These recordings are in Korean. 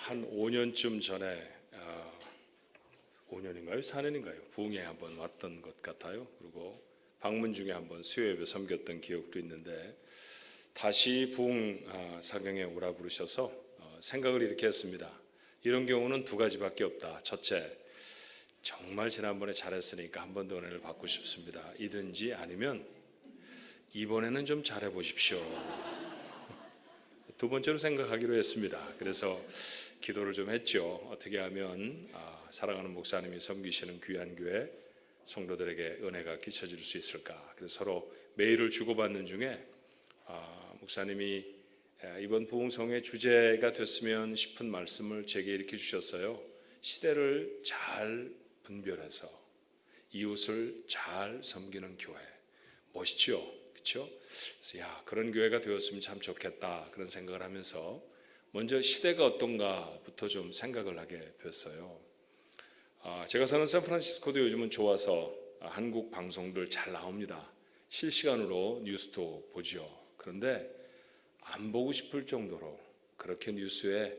한 5년쯤 전에 5년인가요? 4년인가요? 부흥에 한번 왔던 것 같아요. 그리고 방문 중에 한번 수요예배 섬겼던 기억도 있는데 다시 부흥 사경에 오라 부르셔서 생각을 이렇게 했습니다. 이런 경우는 두 가지밖에 없다. 첫째, 정말 지난번에 잘했으니까 한 번 더 은혜를 받고 싶습니다. 이든지 아니면 이번에는 좀 잘해 보십시오. 두 번째로 생각하기로 했습니다. 그래서 기도를 좀 했죠. 어떻게 하면 사랑하는 목사님이 섬기시는 귀한 교회 성도들에게 은혜가 끼쳐질 수 있을까. 그래서 서로 메일을 주고받는 중에 목사님이 이번 부흥성의 주제가 됐으면 싶은 말씀을 제게 이렇게 주셨어요. 시대를 잘 분별해서 이웃을 잘 섬기는 교회. 멋있죠? 그렇죠? 그래서 그런 교회가 되었으면 참 좋겠다 그런 생각을 하면서 먼저 시대가 어떤가부터 좀 생각을 하게 됐어요. 제가 사는 샌프란시스코도 요즘은 좋아서 한국 방송들 잘 나옵니다. 실시간으로 뉴스도 보죠. 그런데 안 보고 싶을 정도로 그렇게 뉴스에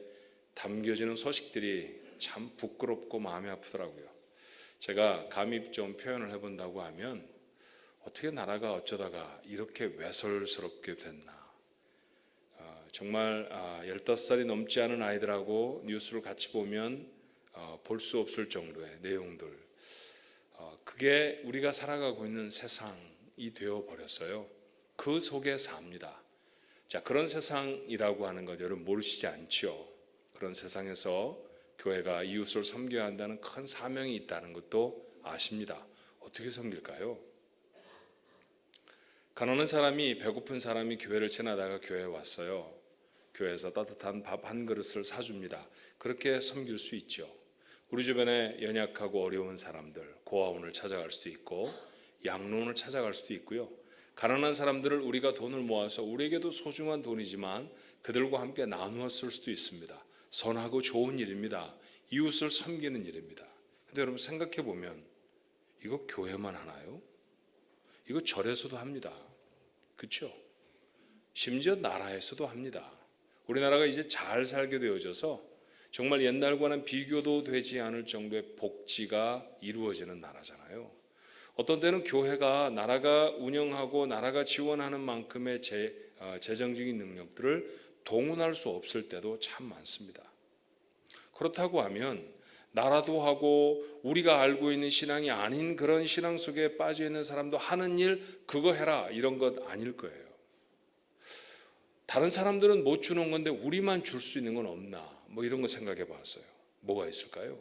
담겨지는 소식들이 참 부끄럽고 마음이 아프더라고요. 제가 감히 좀 표현을 해본다고 하면 어떻게 나라가 어쩌다가 이렇게 외설스럽게 됐나. 정말 15살이 넘지 않은 아이들하고 뉴스를 같이 보면 볼 수 없을 정도의 내용들. 그게 우리가 살아가고 있는 세상이 되어버렸어요. 그 속에 삽니다. 자, 그런 세상이라고 하는 것 여러분 모르시지 않죠? 그런 세상에서 교회가 이웃을 섬겨야 한다는 큰 사명이 있다는 것도 아십니다. 어떻게 섬길까요? 가난한 사람이 배고픈 사람이 교회를 지나다가 교회에 왔어요. 교회에서 따뜻한 밥 한 그릇을 사줍니다. 그렇게 섬길 수 있죠. 우리 주변에 연약하고 어려운 사람들, 고아원을 찾아갈 수도 있고 양로원을 찾아갈 수도 있고요. 가난한 사람들을 우리가 돈을 모아서 우리에게도 소중한 돈이지만 그들과 함께 나누어 쓸 수도 있습니다. 선하고 좋은 일입니다. 이웃을 섬기는 일입니다. 근데 여러분 생각해 보면 이거 교회만 하나요? 이거 절에서도 합니다. 그렇죠? 심지어 나라에서도 합니다. 우리나라가 이제 잘 살게 되어져서 정말 옛날과는 비교도 되지 않을 정도의 복지가 이루어지는 나라잖아요. 어떤 때는 교회가 나라가 운영하고 나라가 지원하는 만큼의 재정적인 능력들을 동원할 수 없을 때도 참 많습니다. 그렇다고 하면 나라도 하고 우리가 알고 있는 신앙이 아닌 그런 신앙 속에 빠져 있는 사람도 하는 일 그거 해라 이런 것 아닐 거예요. 다른 사람들은 못 주는 건데 우리만 줄 수 있는 건 없나 뭐 이런 거 생각해 봤어요. 뭐가 있을까요?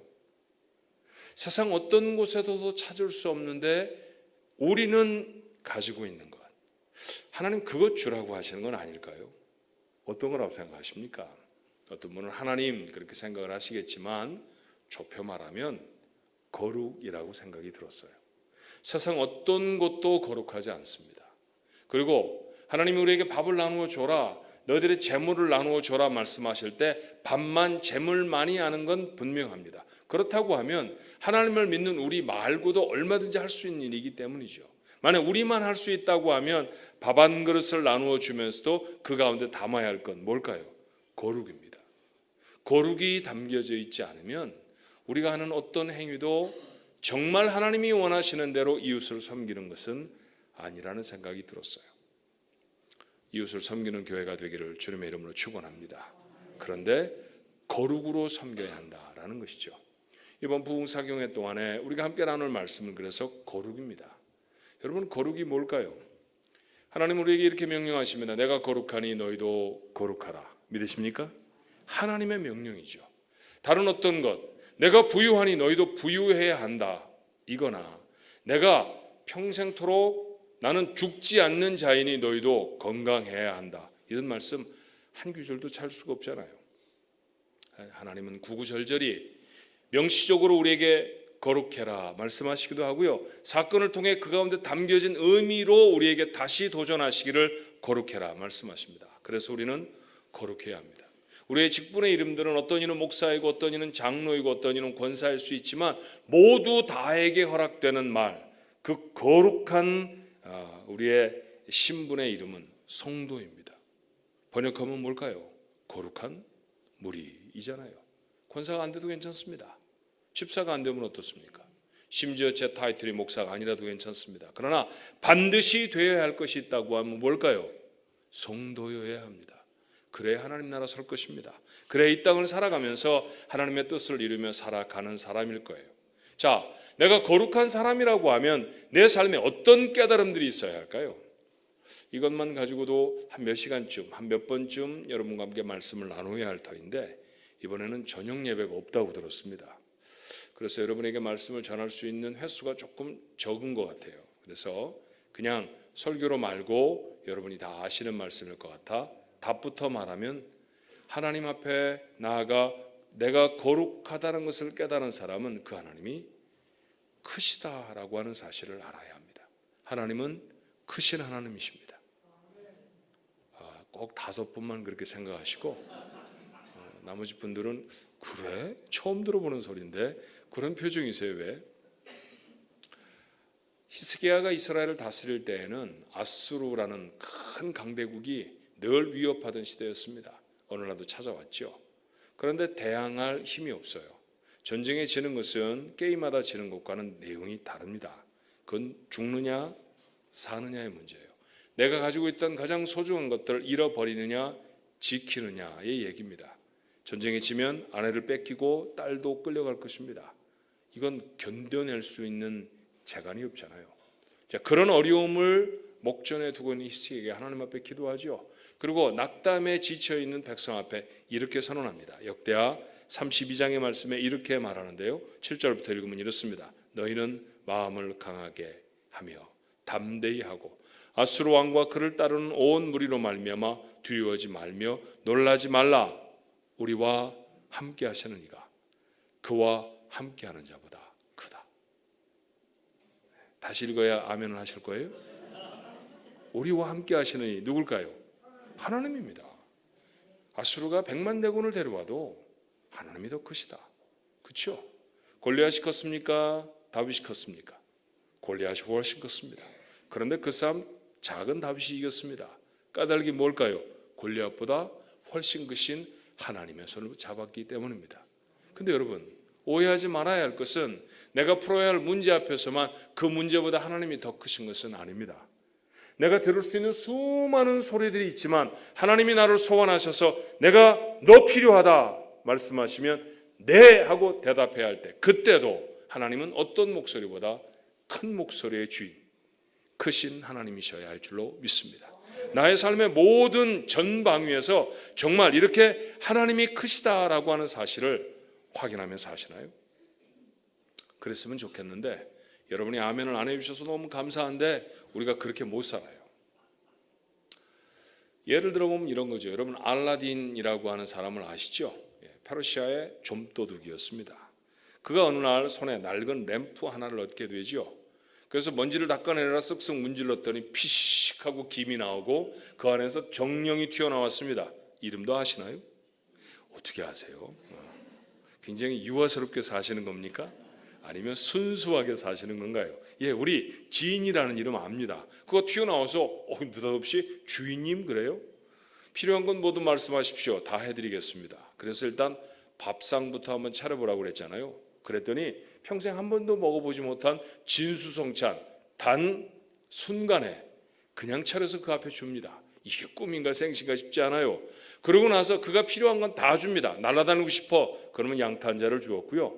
세상 어떤 곳에서도 찾을 수 없는데 우리는 가지고 있는 것. 하나님 그것 주라고 하시는 건 아닐까요? 어떤 거라고 생각하십니까? 어떤 분은 하나님 그렇게 생각을 하시겠지만 좁혀 말하면 거룩이라고 생각이 들었어요. 세상 어떤 것도 거룩하지 않습니다. 그리고 하나님이 우리에게 밥을 나누어 줘라, 너희들의 재물을 나누어 줘라 말씀하실 때 밥만 재물만이 아는 건 분명합니다. 그렇다고 하면 하나님을 믿는 우리 말고도 얼마든지 할 수 있는 일이기 때문이죠. 만약 우리만 할 수 있다고 하면 밥 한 그릇을 나누어 주면서도 그 가운데 담아야 할 건 뭘까요? 거룩입니다. 거룩이 담겨져 있지 않으면 우리가 하는 어떤 행위도 정말 하나님이 원하시는 대로 이웃을 섬기는 것은 아니라는 생각이 들었어요. 이웃을 섬기는 교회가 되기를 주님의 이름으로 축원합니다. 그런데 거룩으로 섬겨야 한다라는 것이죠. 이번 부흥사경회 동안에 우리가 함께 나눌 말씀은 그래서 거룩입니다. 여러분 거룩이 뭘까요? 하나님 우리에게 이렇게 명령하십니다. 내가 거룩하니 너희도 거룩하라. 믿으십니까? 하나님의 명령이죠. 다른 어떤 것, 내가 부유하니 너희도 부유해야 한다. 이거나 내가 평생토록 나는 죽지 않는 자이니 너희도 건강해야 한다. 이런 말씀 한 구절도 찾을 수가 없잖아요. 하나님은 구구절절히 명시적으로 우리에게 거룩해라 말씀하시기도 하고요. 사건을 통해 그 가운데 담겨진 의미로 우리에게 다시 도전하시기를 거룩해라 말씀하십니다. 그래서 우리는 거룩해야 합니다. 우리의 직분의 이름들은 어떤 이는 목사이고 어떤 이는 장로이고 어떤 이는 권사일 수 있지만 모두 다에게 허락되는 말, 그 거룩한 우리의 신분의 이름은 성도입니다. 번역하면 뭘까요? 거룩한 무리이잖아요. 권사가 안 돼도 괜찮습니다. 집사가 안 되면 어떻습니까? 심지어 제 타이틀이 목사가 아니라도 괜찮습니다. 그러나 반드시 되어야 할 것이 있다고 하면 뭘까요? 성도여야 합니다. 그래야 하나님 나라 설 것입니다. 그래야 이 땅을 살아가면서 하나님의 뜻을 이루며 살아가는 사람일 거예요. 자, 내가 거룩한 사람이라고 하면 내 삶에 어떤 깨달음들이 있어야 할까요? 이것만 가지고도 한 몇 시간쯤, 한 몇 번쯤 여러분과 함께 말씀을 나누어야 할 터인데 이번에는 저녁 예배가 없다고 들었습니다. 그래서 여러분에게 말씀을 전할 수 있는 횟수가 조금 적은 것 같아요. 그래서 그냥 설교로 말고 여러분이 다 아시는 말씀일 것 같아 답부터 말하면 하나님 앞에 나아가 내가 거룩하다는 것을 깨달은 사람은 그 하나님이 크시다라고 하는 사실을 알아야 합니다. 하나님은 크신 하나님이십니다. 꼭 5분만 그렇게 생각하시고 나머지 분들은 그래? 처음 들어보는 소리인데 그런 표정이세요. 왜? 히스기야가 이스라엘을 다스릴 때에는 아수르라는 큰 강대국이 늘 위협하던 시대였습니다. 오늘날도 찾아왔죠. 그런데 대항할 힘이 없어요. 전쟁에 지는 것은 게임하다 지는 것과는 내용이 다릅니다. 그건 죽느냐 사느냐의 문제예요. 내가 가지고 있던 가장 소중한 것들을 잃어버리느냐 지키느냐의 얘기입니다. 전쟁에 지면 아내를 뺏기고 딸도 끌려갈 것입니다. 이건 견뎌낼 수 있는 재간이 없잖아요. 자, 그런 어려움을 목전에 두고 있는 히스기야에게 하나님 앞에 기도하죠. 그리고 낙담에 지쳐있는 백성 앞에 이렇게 선언합니다. 역대하 32장의 말씀에 이렇게 말하는데요. 7절부터 읽으면 이렇습니다. 너희는 마음을 강하게 하며 담대히 하고 아수르 왕과 그를 따르는 온 무리로 말미암아 두려워하지 말며 놀라지 말라. 우리와 함께 하시는 이가 그와 함께 하는 자보다 크다. 다시 읽어야 아멘을 하실 거예요. 우리와 함께 하시는 이 누굴까요? 하나님입니다. 아수르가 100만 대군을 데려와도 하나님이 더 크시다. 그렇죠? 골리앗이 컸습니까? 다윗이 컸습니까? 골리앗이 훨씬 컸습니다. 그런데 그 싸움 작은 다윗이 이겼습니다. 까닭이 뭘까요? 골리앗보다 훨씬 크신 하나님의 손을 잡았기 때문입니다. 근데 여러분 오해하지 말아야 할 것은 내가 풀어야 할 문제 앞에서만 그 문제보다 하나님이 더 크신 것은 아닙니다. 내가 들을 수 있는 수많은 소리들이 있지만 하나님이 나를 소원하셔서 내가 너 필요하다 말씀하시면 네 하고 대답해야 할 때 그때도 하나님은 어떤 목소리보다 큰 목소리의 주인 크신 하나님이셔야 할 줄로 믿습니다. 나의 삶의 모든 전방위에서 정말 이렇게 하나님이 크시다라고 하는 사실을 확인하면서 하시나요? 그랬으면 좋겠는데 여러분이 아멘을 안 해주셔서 너무 감사한데 우리가 그렇게 못 살아요. 예를 들어보면 이런 거죠. 여러분 알라딘이라고 하는 사람을 아시죠? 페르시아의 좀도둑이었습니다. 그가 어느 날 손에 낡은 램프 하나를 얻게 되죠. 그래서 먼지를 닦아내느라 쓱쓱 문질렀더니 피식하고 김이 나오고 그 안에서 정령이 튀어나왔습니다. 이름도 아시나요? 어떻게 아세요? 굉장히 유아스럽게 사시는 겁니까? 아니면 순수하게 사시는 건가요? 예, 우리 지인이라는 이름 압니다. 그거 튀어나와서 느닷없이 주인님 그래요? 필요한 건 모두 말씀하십시오. 다 해드리겠습니다. 그래서 일단 밥상부터 한번 차려보라고 그랬잖아요. 그랬더니 평생 한 번도 먹어보지 못한 진수성찬 단 순간에 그냥 차려서 그 앞에 줍니다. 이게 꿈인가 생신가 싶지 않아요. 그러고 나서 그가 필요한 건 다 줍니다. 날아다니고 싶어. 그러면 양타 한 자를 주었고요.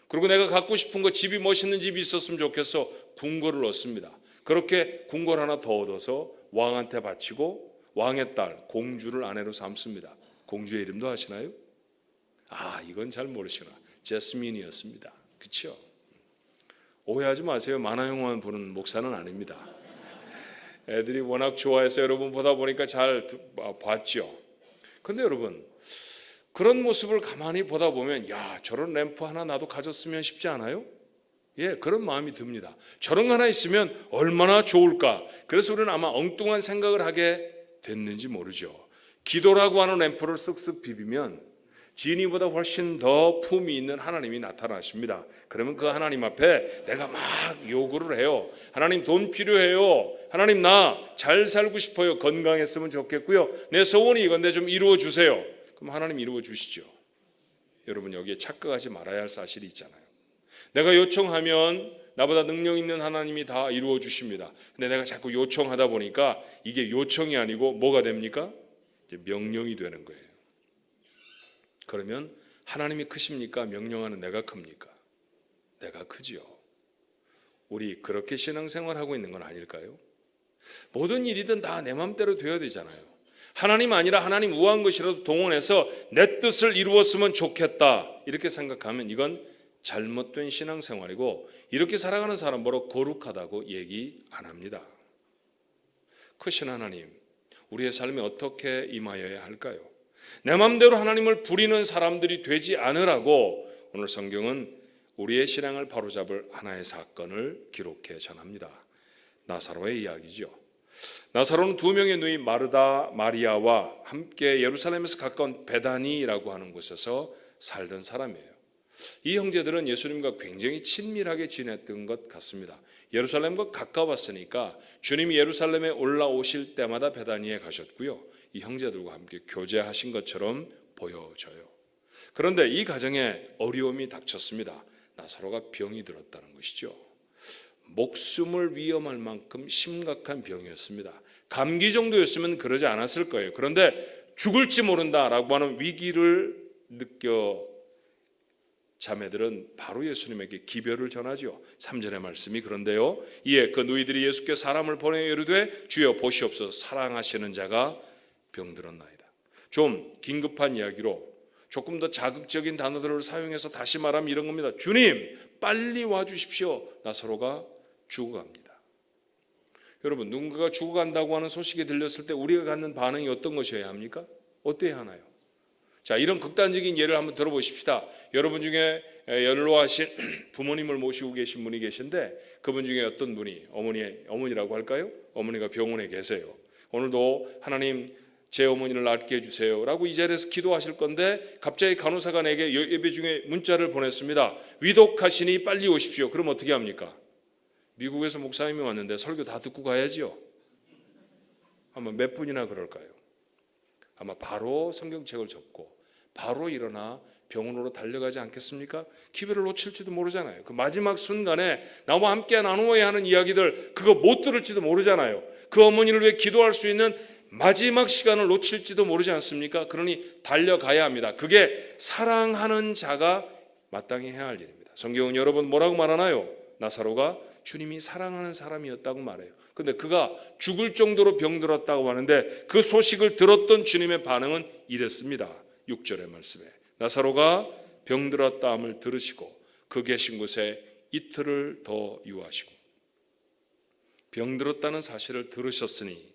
그리고 내가 갖고 싶은 거 집이 멋있는 집이 있었으면 좋겠어. 궁궐을 얻습니다. 그렇게 궁궐 하나 더 얻어서 왕한테 바치고 왕의 딸 공주를 아내로 삼습니다. 공주의 이름도 아시나요? 이건 잘 모르시나. 제스민이었습니다. 그렇죠? 오해하지 마세요. 만화 영화만 보는 목사는 아닙니다. 애들이 워낙 좋아해서 여러분 보다 보니까 잘 봤죠. 그런데 여러분 그런 모습을 가만히 보다 보면 야 저런 램프 하나 나도 가졌으면 싶지 않아요? 예, 그런 마음이 듭니다. 저런 거 하나 있으면 얼마나 좋을까. 그래서 우리는 아마 엉뚱한 생각을 하게 됐는지 모르죠. 기도라고 하는 램프를 쓱쓱 비비면 지니보다 훨씬 더 품이 있는 하나님이 나타나십니다. 그러면 그 하나님 앞에 내가 막 요구를 해요. 하나님 돈 필요해요. 하나님 나 잘 살고 싶어요. 건강했으면 좋겠고요. 내 소원이 이건데 좀 이루어 주세요. 그럼 하나님 이루어 주시죠. 여러분 여기에 착각하지 말아야 할 사실이 있잖아요. 내가 요청하면 나보다 능력 있는 하나님이 다 이루어 주십니다. 근데 내가 자꾸 요청하다 보니까 이게 요청이 아니고 뭐가 됩니까? 이제 명령이 되는 거예요. 그러면 하나님이 크십니까? 명령하는 내가 큽니까? 내가 크지요. 우리 그렇게 신앙생활하고 있는 건 아닐까요? 모든 일이든 다 내 맘대로 되어야 되잖아요. 하나님 아니라 하나님 우한 것이라도 동원해서 내 뜻을 이루었으면 좋겠다 이렇게 생각하면 이건 잘못된 신앙생활이고, 이렇게 살아가는 사람 보러 거룩하다고 얘기 안 합니다. 크신 하나님, 우리의 삶에 어떻게 임하여야 할까요? 내 맘대로 하나님을 부리는 사람들이 되지 않으라고 오늘 성경은 우리의 신앙을 바로잡을 하나의 사건을 기록해 전합니다. 나사로의 이야기죠. 나사로는 두 명의 누이 마르다, 마리아와 함께 예루살렘에서 가까운 베다니라고 하는 곳에서 살던 사람이에요. 이 형제들은 예수님과 굉장히 친밀하게 지냈던 것 같습니다. 예루살렘과 가까웠으니까 주님이 예루살렘에 올라오실 때마다 베다니에 가셨고요. 이 형제들과 함께 교제하신 것처럼 보여져요. 그런데 이 가정에 어려움이 닥쳤습니다. 나사로가 병이 들었다는 것이죠. 목숨을 위험할 만큼 심각한 병이었습니다. 감기 정도였으면 그러지 않았을 거예요. 그런데 죽을지 모른다라고 하는 위기를 느껴 자매들은 바로 예수님에게 기별을 전하죠. 3절의 말씀이 그런데요, 이에 그 누이들이 예수께 사람을 보내어 이르되 주여 보시옵소서, 사랑하시는 자가 병들었나이다. 좀 긴급한 이야기로 조금 더 자극적인 단어들을 사용해서 다시 말하면 이런 겁니다. 주님 빨리 와주십시오. 나사로가 죽어갑니다. 여러분, 누군가가 죽어간다고 하는 소식이 들렸을 때 우리가 갖는 반응이 어떤 것이어야 합니까? 어때야 하나요? 자, 이런 극단적인 예를 한번 들어보십시다. 여러분 중에 연로하신 부모님을 모시고 계신 분이 계신데, 그분 중에 어떤 분이 어머니라고 할까요? 어머니가 병원에 계세요. 오늘도 하나님 제 어머니를 낫게 해주세요 라고 이 자리에서 기도하실 건데, 갑자기 간호사가 내게 예배 중에 문자를 보냈습니다. 위독하시니 빨리 오십시오. 그럼 어떻게 합니까? 미국에서 목사님이 왔는데 설교 다 듣고 가야지요. 아마 몇 분이나 그럴까요? 아마 바로 성경책을 접고 바로 일어나 병원으로 달려가지 않겠습니까? 기회를 놓칠지도 모르잖아요. 그 마지막 순간에 나와 함께 나누어야 하는 이야기들, 그거 못 들을지도 모르잖아요. 그 어머니를 위해 기도할 수 있는 마지막 시간을 놓칠지도 모르지 않습니까? 그러니 달려가야 합니다. 그게 사랑하는 자가 마땅히 해야 할 일입니다. 성경은 여러분 뭐라고 말하나요? 나사로가 주님이 사랑하는 사람이었다고 말해요. 근데 그가 죽을 정도로 병들었다고 하는데, 그 소식을 들었던 주님의 반응은 이랬습니다. 6절의 말씀에 나사로가 병들었다함을 들으시고 그 계신 곳에 이틀을 더 유하시고, 병들었다는 사실을 들으셨으니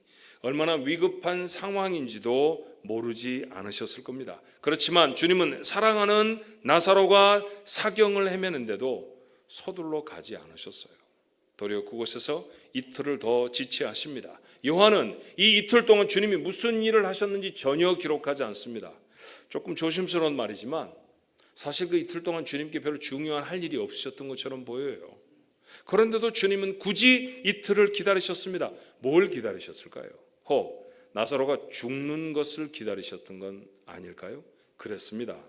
얼마나 위급한 상황인지도 모르지 않으셨을 겁니다. 그렇지만 주님은 사랑하는 나사로가 사경을 헤매는데도 서둘러 가지 않으셨어요. 도리어 그곳에서 이틀을 더 지체하십니다. 요한은 이 이틀 동안 주님이 무슨 일을 하셨는지 전혀 기록하지 않습니다. 조금 조심스러운 말이지만 사실 그 이틀 동안 주님께 별로 중요한 할 일이 없으셨던 것처럼 보여요. 그런데도 주님은 굳이 이틀을 기다리셨습니다. 뭘 기다리셨을까요? 나사로가 죽는 것을 기다리셨던 건 아닐까요? 그랬습니다.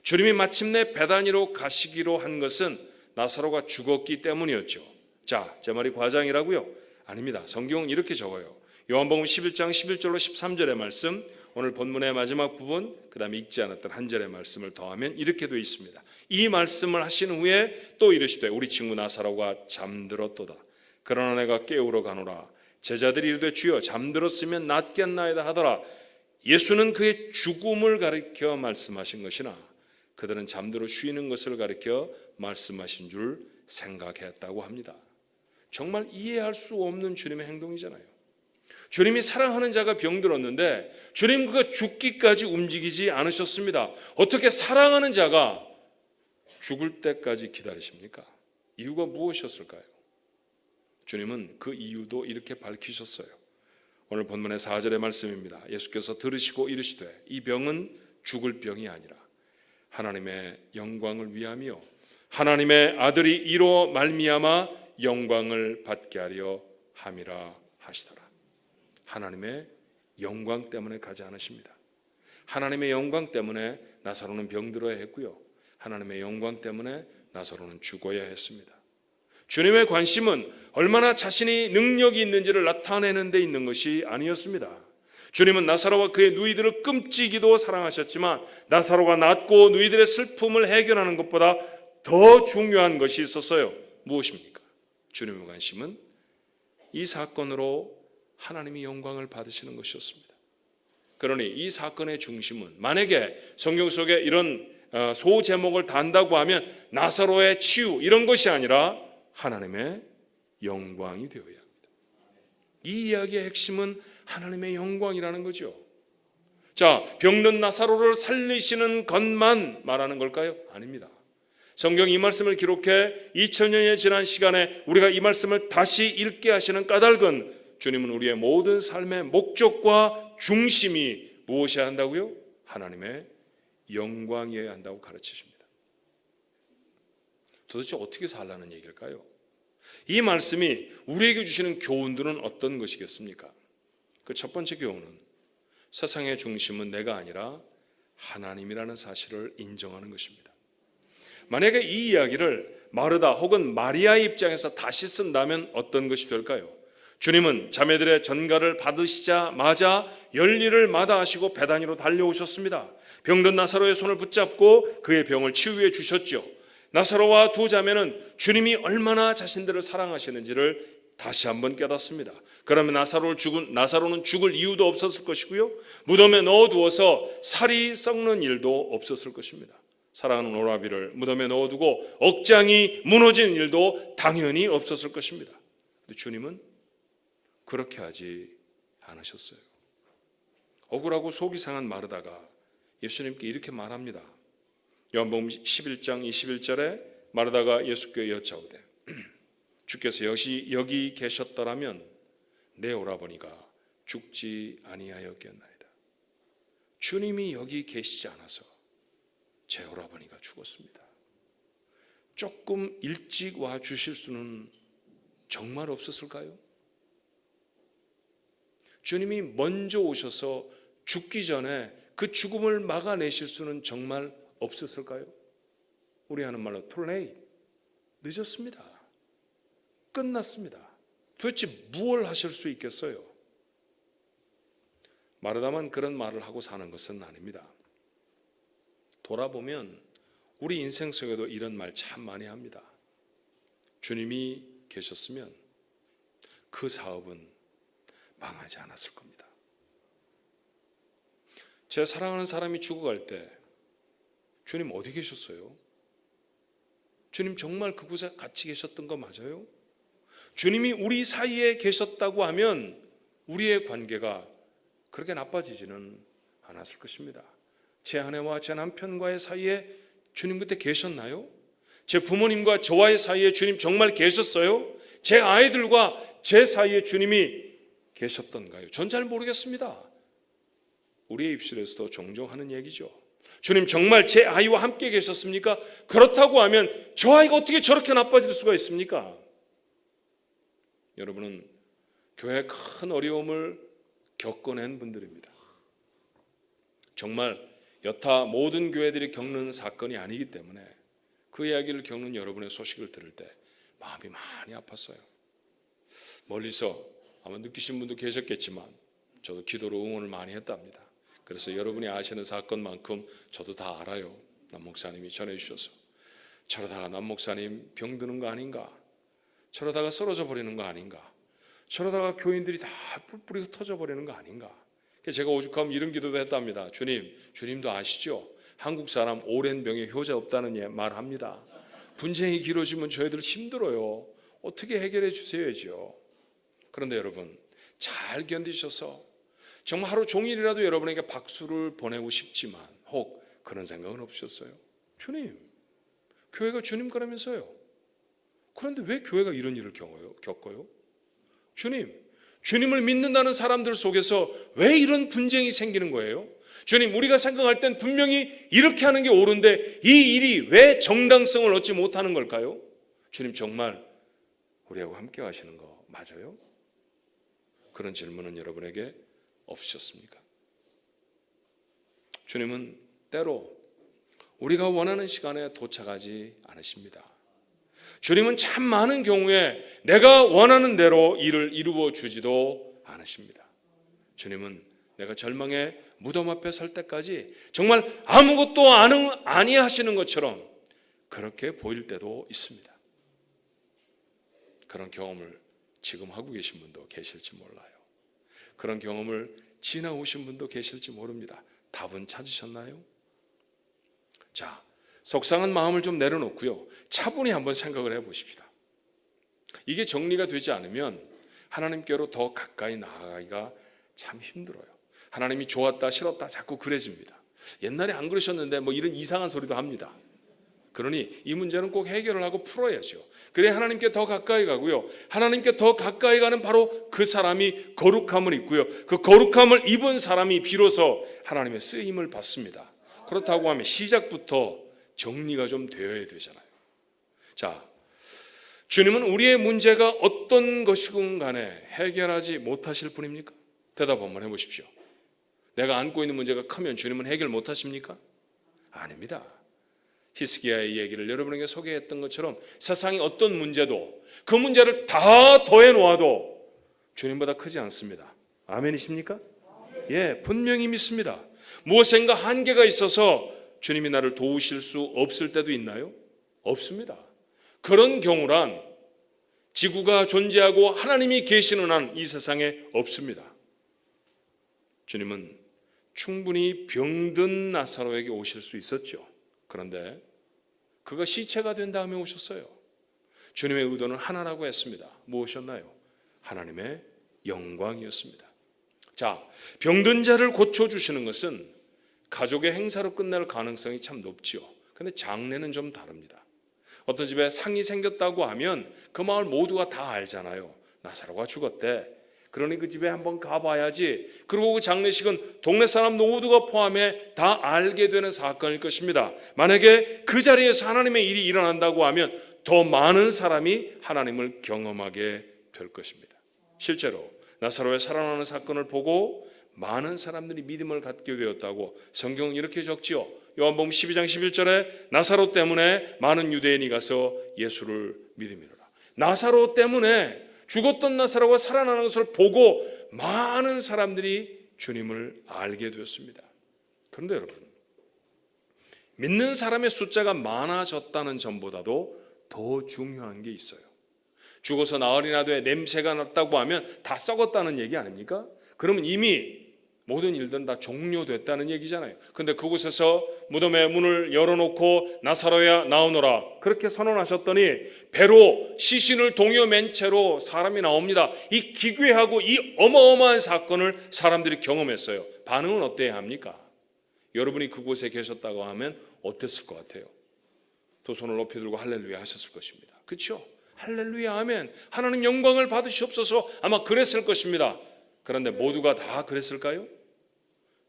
주님이 마침내 베다니로 가시기로 한 것은 나사로가 죽었기 때문이었죠. 자, 제 말이 과장이라고요? 아닙니다. 성경은 이렇게 적어요. 요한복음 11장 11절로 13절의 말씀, 오늘 본문의 마지막 부분, 그 다음에 읽지 않았던 한 절의 말씀을 더하면 이렇게 되어 있습니다. 이 말씀을 하신 후에 또 이르시되 우리 친구 나사로가 잠들었도다. 그러나 내가 깨우러 가노라. 제자들이 이르되 주여 잠들었으면 낫겠나이다 하더라. 예수는 그의 죽음을 가리켜 말씀하신 것이나 그들은 잠들어 쉬는 것을 가리켜 말씀하신 줄 생각했다고 합니다. 정말 이해할 수 없는 주님의 행동이잖아요. 주님이 사랑하는 자가 병들었는데 주님 그가 죽기까지 움직이지 않으셨습니다. 어떻게 사랑하는 자가 죽을 때까지 기다리십니까? 이유가 무엇이었을까요? 주님은 그 이유도 이렇게 밝히셨어요. 오늘 본문의 4절의 말씀입니다. 예수께서 들으시고 이르시되 이 병은 죽을 병이 아니라 하나님의 영광을 위함이요 하나님의 아들이 이로 말미암아 영광을 받게 하려 함이라 하시더라. 하나님의 영광 때문에 가지 않으십니다. 하나님의 영광 때문에 나사로는 병들어야 했고요. 하나님의 영광 때문에 나사로는 죽어야 했습니다. 주님의 관심은 얼마나 자신이 능력이 있는지를 나타내는 데 있는 것이 아니었습니다. 주님은 나사로와 그의 누이들을 끔찍이도 사랑하셨지만 나사로가 낫고 누이들의 슬픔을 해결하는 것보다 더 중요한 것이 있었어요. 무엇입니까? 주님의 관심은 이 사건으로 하나님이 영광을 받으시는 것이었습니다. 그러니 이 사건의 중심은, 만약에 성경 속에 이런 소제목을 단다고 하면 나사로의 치유 이런 것이 아니라 하나님의 영광이 되어야 합니다. 이 이야기의 핵심은 하나님의 영광이라는 거죠. 자, 병든 나사로를 살리시는 것만 말하는 걸까요? 아닙니다. 성경 이 말씀을 기록해 2000년이 지난 시간에 우리가 이 말씀을 다시 읽게 하시는 까닭은 주님은 우리의 모든 삶의 목적과 중심이 무엇이어야 한다고요? 하나님의 영광이어야 한다고 가르치십니다. 도대체 어떻게 살라는 얘기일까요? 이 말씀이 우리에게 주시는 교훈들은 어떤 것이겠습니까? 그 첫 번째 교훈은 세상의 중심은 내가 아니라 하나님이라는 사실을 인정하는 것입니다. 만약에 이 이야기를 마르다 혹은 마리아의 입장에서 다시 쓴다면 어떤 것이 될까요? 주님은 자매들의 전가를 받으시자마자 열일을 마다하시고 베다니로 달려오셨습니다. 병든 나사로의 손을 붙잡고 그의 병을 치유해 주셨죠. 나사로와 두 자매는 주님이 얼마나 자신들을 사랑하시는지를 다시 한번 깨닫습니다. 그러면 나사로는 죽을 이유도 없었을 것이고요, 무덤에 넣어두어서 살이 썩는 일도 없었을 것입니다. 사랑하는 오라비를 무덤에 넣어두고 억장이 무너진 일도 당연히 없었을 것입니다. 근데 주님은 그렇게 하지 않으셨어요. 억울하고 속이 상한 마르다가 예수님께 이렇게 말합니다. 요한복음 11장 21절에 마르다가 예수께 여짜오되 주께서 여기 계셨더라면 내 오라버니가 죽지 아니하였겠나이다. 주님이 여기 계시지 않아서 제 오라버니가 죽었습니다. 조금 일찍 와 주실 수는 정말 없었을까요? 주님이 먼저 오셔서 죽기 전에 그 죽음을 막아내실 수는 정말 없었을까요? 우리 하는 말로 too late, 늦었습니다. 끝났습니다. 도대체 무엇을 하실 수 있겠어요? 마르다만 그런 말을 하고 사는 것은 아닙니다. 돌아보면 우리 인생 속에도 이런 말 참 많이 합니다. 주님이 계셨으면 그 사업은 망하지 않았을 겁니다. 제 사랑하는 사람이 죽어갈 때 주님 어디 계셨어요? 주님 정말 그곳에 같이 계셨던 거 맞아요? 주님이 우리 사이에 계셨다고 하면 우리의 관계가 그렇게 나빠지지는 않았을 것입니다. 제 아내와 제 남편과의 사이에 주님 그때 계셨나요? 제 부모님과 저와의 사이에 주님 정말 계셨어요? 제 아이들과 제 사이에 주님이 계셨던가요? 전 잘 모르겠습니다. 우리의 입술에서도 종종 하는 얘기죠. 주님 정말 제 아이와 함께 계셨습니까? 그렇다고 하면 저 아이가 어떻게 저렇게 나빠질 수가 있습니까? 여러분은 교회에 큰 어려움을 겪어낸 분들입니다. 정말 여타 모든 교회들이 겪는 사건이 아니기 때문에 그 이야기를 겪는 여러분의 소식을 들을 때 마음이 많이 아팠어요. 멀리서 아마 느끼신 분도 계셨겠지만 저도 기도로 응원을 많이 했답니다. 그래서 여러분이 아시는 사건만큼 저도 다 알아요. 남 목사님이 전해주셔서 저러다가 남 목사님 병드는 거 아닌가, 저러다가 쓰러져 버리는 거 아닌가, 저러다가 교인들이 다 뿔뿔이 흩어져 버리는 거 아닌가. 제가 오죽하면 이런 기도도 했답니다. 주님도 아시죠? 한국 사람 오랜 병에 효자 없다는 말 합니다. 분쟁이 길어지면 저희들 힘들어요. 어떻게 해결해 주셔야죠. 그런데 여러분 잘 견디셔서 정말 하루 종일이라도 여러분에게 박수를 보내고 싶지만 혹 그런 생각은 없으셨어요? 주님, 교회가 주님 거라면서요. 그런데 왜 교회가 이런 일을 겪어요? 주님을 믿는다는 사람들 속에서 왜 이런 분쟁이 생기는 거예요? 주님, 우리가 생각할 땐 분명히 이렇게 하는 게 옳은데 이 일이 왜 정당성을 얻지 못하는 걸까요? 주님 정말 우리하고 함께 하시는 거 맞아요? 그런 질문은 여러분에게 없으셨습니까? 주님은 때로 우리가 원하는 시간에 도착하지 않으십니다. 주님은 참 많은 경우에 내가 원하는 대로 일을 이루어 주지도 않으십니다. 주님은 내가 절망의 무덤 앞에 설 때까지 정말 아무것도 아니하시는 것처럼 그렇게 보일 때도 있습니다. 그런 경험을 지금 하고 계신 분도 계실지 몰라요. 그런 경험을 지나오신 분도 계실지 모릅니다. 답은 찾으셨나요? 자, 속상한 마음을 좀 내려놓고요, 차분히 한번 생각을 해보십시다. 이게 정리가 되지 않으면 하나님께로 더 가까이 나아가기가 참 힘들어요. 하나님이 좋았다 싫었다 자꾸 그래집니다. 옛날에 안 그러셨는데 뭐 이런 이상한 소리도 합니다. 그러니 이 문제는 꼭 해결을 하고 풀어야죠. 그래야 하나님께 더 가까이 가고요, 하나님께 더 가까이 가는 바로 그 사람이 거룩함을 입고요, 그 거룩함을 입은 사람이 비로소 하나님의 쓰임을 받습니다. 그렇다고 하면 시작부터 정리가 좀 되어야 되잖아요. 자, 주님은 우리의 문제가 어떤 것이건 간에 해결하지 못하실 분입니까? 대답 한번 해보십시오. 내가 안고 있는 문제가 크면 주님은 해결 못하십니까? 아닙니다. 히스기야의 얘기를 여러분에게 소개했던 것처럼 세상의 어떤 문제도 그 문제를 다 더해 놓아도 주님보다 크지 않습니다. 아멘이십니까? 예, 분명히 믿습니다. 무엇인가 한계가 있어서 주님이 나를 도우실 수 없을 때도 있나요? 없습니다. 그런 경우란 지구가 존재하고 하나님이 계시는 한 이 세상에 없습니다. 주님은 충분히 병든 나사로에게 오실 수 있었죠. 그런데 그가 시체가 된 다음에 오셨어요. 주님의 의도는 하나라고 했습니다. 무엇이었나요? 하나님의 영광이었습니다. 자, 병든 자를 고쳐주시는 것은 가족의 행사로 끝날 가능성이 참 높지요. 그런데 장례는 좀 다릅니다. 어떤 집에 상이 생겼다고 하면 그 마을 모두가 다 알잖아요. 나사로가 죽었대. 그러니 그 집에 한번 가봐야지. 그리고 그 장례식은 동네 사람 모두가 포함해 다 알게 되는 사건일 것입니다. 만약에 그 자리에서 하나님의 일이 일어난다고 하면 더 많은 사람이 하나님을 경험하게 될 것입니다. 실제로 나사로의 살아나는 사건을 보고 많은 사람들이 믿음을 갖게 되었다고 성경은 이렇게 적지요. 요한복음 12장 11절에 나사로 때문에 많은 유대인이 가서 예수를 믿음이로라. 나사로 때문에, 죽었던 나사로가 살아나는 것을 보고 많은 사람들이 주님을 알게 되었습니다. 그런데 여러분, 믿는 사람의 숫자가 많아졌다는 점보다도 더 중요한 게 있어요. 죽어서 나흘이나 돼 냄새가 났다고 하면 다 썩었다는 얘기 아닙니까? 그러면 이미 모든 일들은 다 종료됐다는 얘기잖아요. 그런데 그곳에서 무덤의 문을 열어놓고 나사로야 나오너라 그렇게 선언하셨더니 배로 시신을 동요 맨 채로 사람이 나옵니다. 이 기괴하고 이 어마어마한 사건을 사람들이 경험했어요. 반응은 어때야 합니까? 여러분이 그곳에 계셨다고 하면 어땠을 것 같아요? 두 손을 높이 들고 할렐루야 하셨을 것입니다. 그렇죠? 할렐루야 아멘. 하나님 영광을 받으시옵소서 아마 그랬을 것입니다. 그런데 모두가 다 그랬을까요?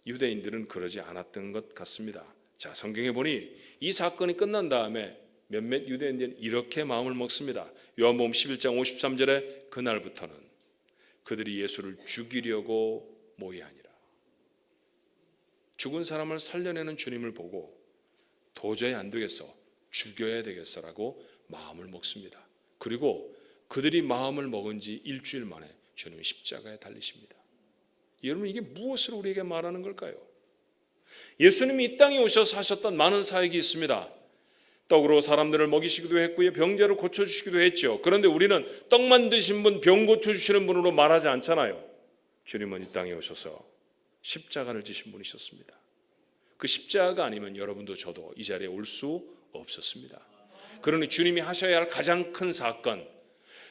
유대인들은 그러지 않았던 것 같습니다. 자, 성경에 보니 이 사건이 끝난 다음에 몇몇 유대인들은 이렇게 마음을 먹습니다. 요한복음 11장 53절에 그날부터는 그들이 예수를 죽이려고 모의하니라. 죽은 사람을 살려내는 주님을 보고 도저히 안 되겠어, 죽여야 되겠어라고 마음을 먹습니다. 그리고 그들이 마음을 먹은 지 일주일 만에 주님이 십자가에 달리십니다. 여러분, 이게 무엇을 우리에게 말하는 걸까요? 예수님이 이 땅에 오셔서 하셨던 많은 사역이 있습니다. 떡으로 사람들을 먹이시기도 했고요, 병자를 고쳐주시기도 했죠. 그런데 우리는 떡 만드신 분, 병 고쳐주시는 분으로 말하지 않잖아요. 주님은 이 땅에 오셔서 십자가를 지신 분이셨습니다. 그 십자가가 아니면 여러분도 저도 이 자리에 올 수 없었습니다. 그러니 주님이 하셔야 할 가장 큰 사건,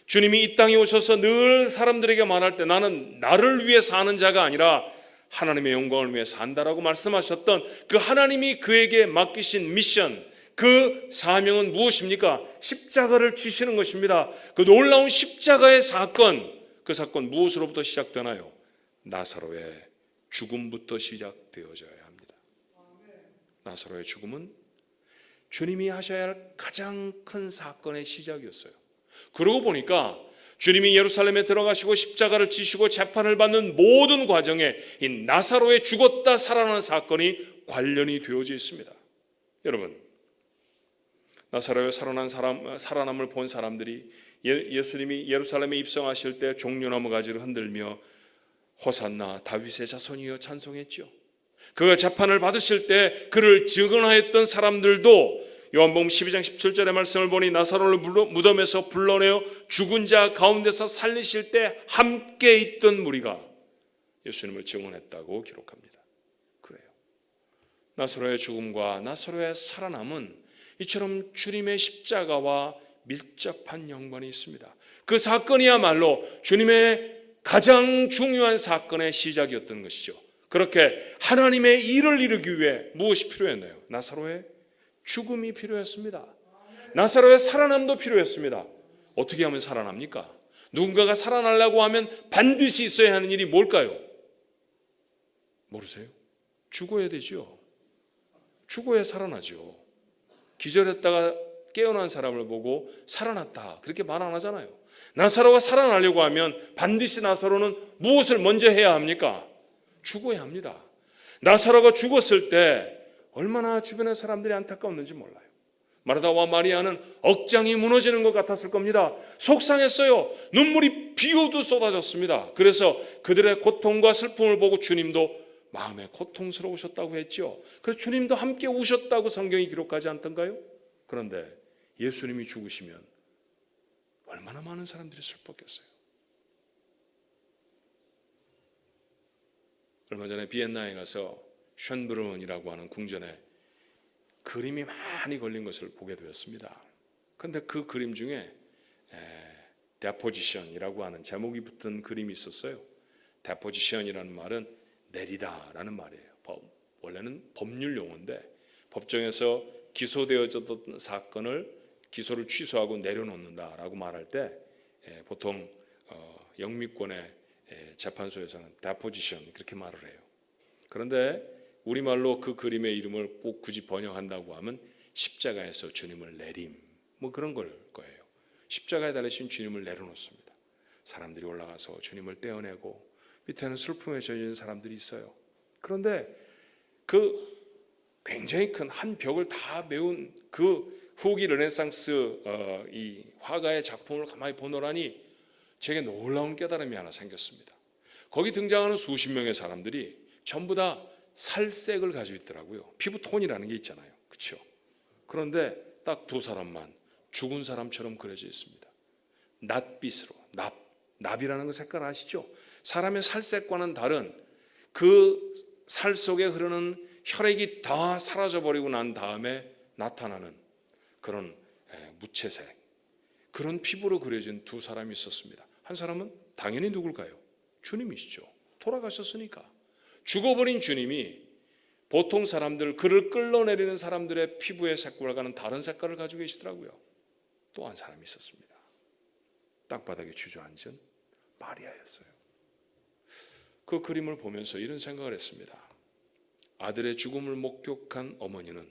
주님이 이 땅에 오셔서 늘 사람들에게 말할 때 나는 나를 위해 사는 자가 아니라 하나님의 영광을 위해 산다라고 말씀하셨던 그 하나님이 그에게 맡기신 미션, 그 사명은 무엇입니까? 십자가를 지시는 것입니다. 그 놀라운 십자가의 사건, 그 사건 무엇으로부터 시작되나요? 나사로의 죽음부터 시작되어져야 합니다. 나사로의 죽음은 주님이 하셔야 할 가장 큰 사건의 시작이었어요. 그러고 보니까 주님이 예루살렘에 들어가시고 십자가를 지시고 재판을 받는 모든 과정에 이 나사로의 죽었다 살아나는 사건이 관련이 되어져 있습니다. 여러분, 나사로의 살아남을 본 사람들이 예수님이 예루살렘에 입성하실 때 종려나무 가지를 흔들며 호산나 다윗의 자손이여 찬송했죠. 그가 재판을 받으실 때 그를 증언하였던 사람들도 요한복음 12장 17절의 말씀을 보니 나사로를 무덤에서 불러내어 죽은 자 가운데서 살리실 때 함께 있던 무리가 예수님을 증언했다고 기록합니다. 그래요. 나사로의 죽음과 나사로의 살아남은 이처럼 주님의 십자가와 밀접한 연관이 있습니다. 그 사건이야말로 주님의 가장 중요한 사건의 시작이었던 것이죠. 그렇게 하나님의 일을 이루기 위해 무엇이 필요했나요? 나사로의 죽음이 필요했습니다. 나사로의 살아남도 필요했습니다. 어떻게 하면 살아납니까? 누군가가 살아나려고 하면 반드시 있어야 하는 일이 뭘까요? 모르세요? 죽어야 되죠. 죽어야 살아나죠. 기절했다가 깨어난 사람을 보고 살아났다 그렇게 말 안 하잖아요. 나사로가 살아나려고 하면 반드시 나사로는 무엇을 먼저 해야 합니까? 죽어야 합니다. 나사로가 죽었을 때 얼마나 주변의 사람들이 안타까웠는지 몰라요. 마르다와 마리아는 억장이 무너지는 것 같았을 겁니다. 속상했어요. 눈물이 비오듯 쏟아졌습니다. 그래서 그들의 고통과 슬픔을 보고 주님도 마음에 고통스러우셨다고 했죠. 그래서 주님도 함께 우셨다고 성경이 기록하지 않던가요? 그런데 예수님이 죽으시면 얼마나 많은 사람들이 슬펐겠어요. 얼마 전에 비엔나에 가서 션브룬이라고 하는 궁전에 그림이 많이 걸린 것을 보게 되었습니다. 그런데 그 그림 중에 데포지션이라고 하는 제목이 붙은 그림이 있었어요. 데포지션이라는 말은 내리다라는 말이에요. 원래는 법률 용어인데 법정에서 기소되어졌던 사건을 기소를 취소하고 내려놓는다라고 말할 때 보통 영미권의 재판소에서는 데포지션 그렇게 말을 해요. 그런데 우리말로 그 그림의 이름을 꼭 굳이 번역한다고 하면 십자가에서 주님을 내림 뭐 그런 걸 거예요. 십자가에 달리신 주님을 내려놓습니다. 사람들이 올라가서 주님을 떼어내고 밑에는 슬픔에 젖은 사람들이 있어요. 그런데 그 굉장히 큰 한 벽을 다 메운 그 후기 르네상스 이 화가의 작품을 가만히 보노라니 제게 놀라운 깨달음이 하나 생겼습니다. 거기 등장하는 수십 명의 사람들이 전부 다 살색을 가지고 있더라고요. 피부톤이라는 게 있잖아요. 그렇죠? 그런데 딱 두 사람만 죽은 사람처럼 그려져 있습니다. 낫빛으로, 납이라는 그 색깔 아시죠? 사람의 살색과는 다른 그 살 속에 흐르는 혈액이 다 사라져버리고 난 다음에 나타나는 그런 무채색, 그런 피부로 그려진 두 사람이 있었습니다. 한 사람은 당연히 누굴까요? 주님이시죠. 돌아가셨으니까. 죽어버린 주님이 보통 사람들, 그를 끌어내리는 사람들의 피부의 색깔과는 다른 색깔을 가지고 계시더라고요. 또 한 사람이 있었습니다. 땅바닥에 주저앉은 마리아였어요. 그 그림을 보면서 이런 생각을 했습니다. 아들의 죽음을 목격한 어머니는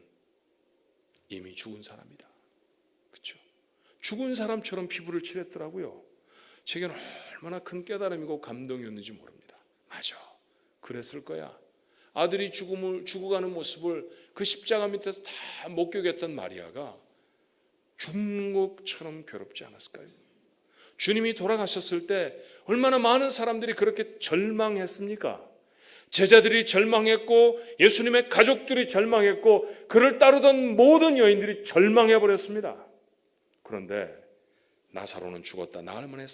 이미 죽은 사람이다. 그렇죠? 죽은 사람처럼 피부를 칠했더라고요. 제게는 얼마나 큰 깨달음이고 감동이었는지 모릅니다. 맞아, 그랬을 거야. 아들이 죽어가는 모습을 그 십자가 밑에서 다 목격했던 마리아가 죽는 것처럼 괴롭지 않았을까요? 주님이 돌아가셨을 때 얼마나 많은 사람들이 그렇게 절망했습니까? 제자들이 절망했고 예수님의 가족들이 절망했고 그를 따르던 모든 여인들이 절망해버렸습니다. 그런데 나사로는 죽었다. 나흘 만에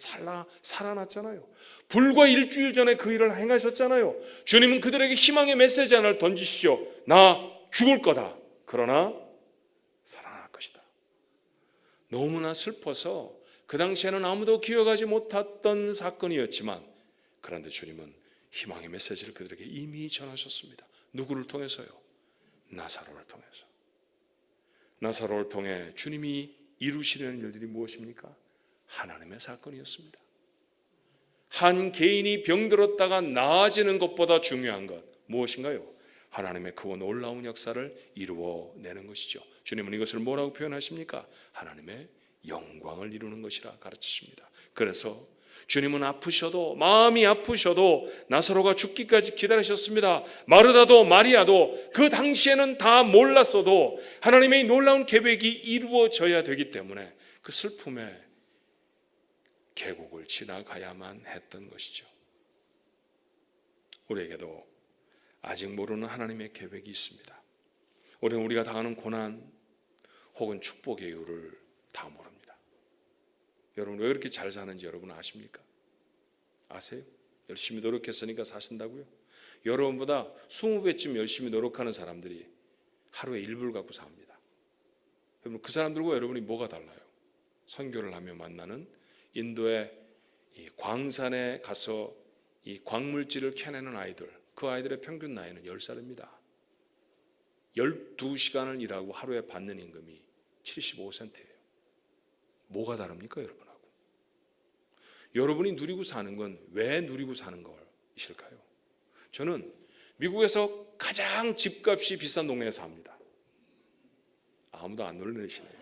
살아났잖아요. 불과 일주일 전에 그 일을 행하셨잖아요. 주님은 그들에게 희망의 메시지 하나를 던지시죠. 나 죽을 거다. 그러나 살아날 것이다. 너무나 슬퍼서 그 당시에는 아무도 기억하지 못했던 사건이었지만 그런데 주님은 희망의 메시지를 그들에게 이미 전하셨습니다. 누구를 통해서요? 나사로를 통해서. 나사로를 통해 주님이 이루시려는 일들이 무엇입니까? 하나님의 사건이었습니다. 한 개인이 병들었다가 나아지는 것보다 중요한 것 무엇인가요? 하나님의 크고 놀라운 역사를 이루어내는 것이죠. 주님은 이것을 뭐라고 표현하십니까? 하나님의 영광을 이루는 것이라 가르치십니다. 그래서 주님은 아프셔도, 마음이 아프셔도 나사로가 죽기까지 기다리셨습니다. 마르다도 마리아도 그 당시에는 다 몰랐어도 하나님의 놀라운 계획이 이루어져야 되기 때문에 그 슬픔의 계곡을 지나가야만 했던 것이죠. 우리에게도 아직 모르는 하나님의 계획이 있습니다. 우리는 우리가 당하는 고난 혹은 축복의 이유를 다 모릅니다. 여러분 왜 그렇게 잘 사는지 여러분 아십니까? 아세요? 열심히 노력했으니까 사신다고요? 여러분보다 20배쯤 열심히 노력하는 사람들이 하루에 1불 갖고 삽니다. 여러분 그 사람들과 여러분이 뭐가 달라요? 선교를 하며 만나는 인도의 이 광산에 가서 이 광물질을 캐내는 아이들, 그 아이들의 평균 나이는 10살입니다. 12시간을 일하고 하루에 받는 임금이 75센트예요. 뭐가 다릅니까 여러분하고? 여러분이 누리고 사는 건 왜 누리고 사는 것일까요? 저는 미국에서 가장 집값이 비싼 동네에 삽니다. 아무도 안 놀래시네요.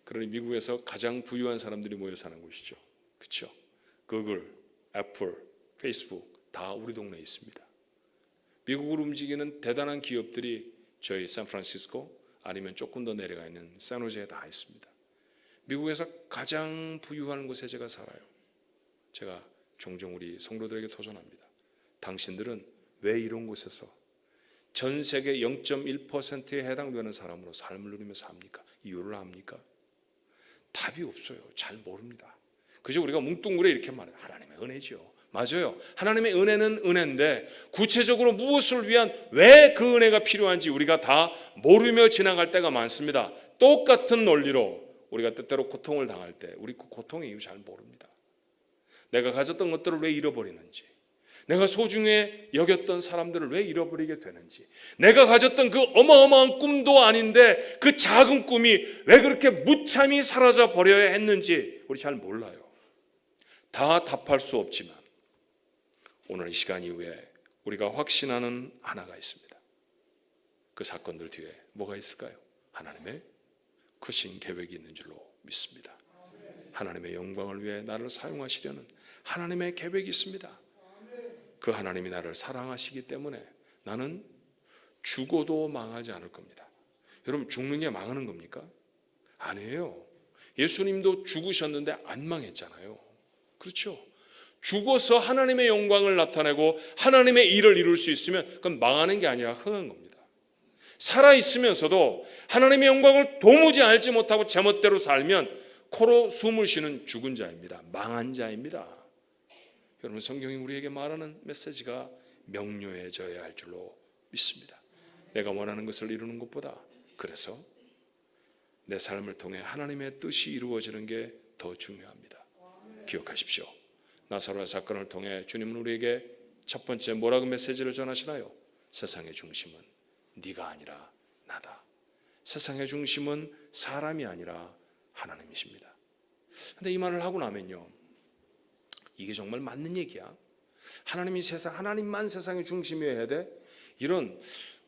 그러니 미국에서 가장 부유한 사람들이 모여 사는 곳이죠. 그렇죠? 구글, 애플, 페이스북 다 우리 동네에 있습니다. 미국을 움직이는 대단한 기업들이 저희 샌프란시스코 아니면 조금 더 내려가 있는 샌호제에 다 있습니다. 미국에서 가장 부유한 곳에 제가 살아요. 제가 종종 우리 성도들에게 도전합니다. 당신들은 왜 이런 곳에서 전 세계 0.1%에 해당되는 사람으로 삶을 누리며 삽니까? 이유를 압니까? 답이 없어요. 잘 모릅니다. 그저 우리가 뭉뚱그려 이렇게 말해요. 하나님의 은혜죠. 맞아요. 하나님의 은혜는 은혜인데 구체적으로 무엇을 위한 왜 그 은혜가 필요한지 우리가 다 모르며 지나갈 때가 많습니다. 똑같은 논리로 우리가 때때로 고통을 당할 때 우리 그 고통의 이유 잘 모릅니다. 내가 가졌던 것들을 왜 잃어버리는지, 내가 소중히 여겼던 사람들을 왜 잃어버리게 되는지, 내가 가졌던 그 어마어마한 꿈도 아닌데 그 작은 꿈이 왜 그렇게 무참히 사라져 버려야 했는지 우리 잘 몰라요. 다 답할 수 없지만 오늘 이 시간 이후에 우리가 확신하는 하나가 있습니다. 그 사건들 뒤에 뭐가 있을까요? 하나님의 크신 계획이 있는 줄로 믿습니다. 하나님의 영광을 위해 나를 사용하시려는 하나님의 계획이 있습니다. 그 하나님이 나를 사랑하시기 때문에 나는 죽어도 망하지 않을 겁니다. 여러분 죽는 게 망하는 겁니까? 아니에요. 예수님도 죽으셨는데 안 망했잖아요. 그렇죠? 죽어서 하나님의 영광을 나타내고 하나님의 일을 이룰 수 있으면 그건 망하는 게 아니라 흥한 겁니다. 살아있으면서도 하나님의 영광을 도무지 알지 못하고 제멋대로 살면 코로 숨을 쉬는 죽은 자입니다. 망한 자입니다. 여러분 성경이 우리에게 말하는 메시지가 명료해져야 할 줄로 믿습니다. 내가 원하는 것을 이루는 것보다 그래서 내 삶을 통해 하나님의 뜻이 이루어지는 게 더 중요합니다. 기억하십시오. 나사로의 사건을 통해 주님은 우리에게 첫 번째 뭐라고 메시지를 전하시나요? 세상의 중심은 네가 아니라 나다. 세상의 중심은 사람이 아니라 하나님이십니다. 그런데 이 말을 하고 나면요, 이게 정말 맞는 얘기야? 하나님만 세상의 중심이어야 돼? 이런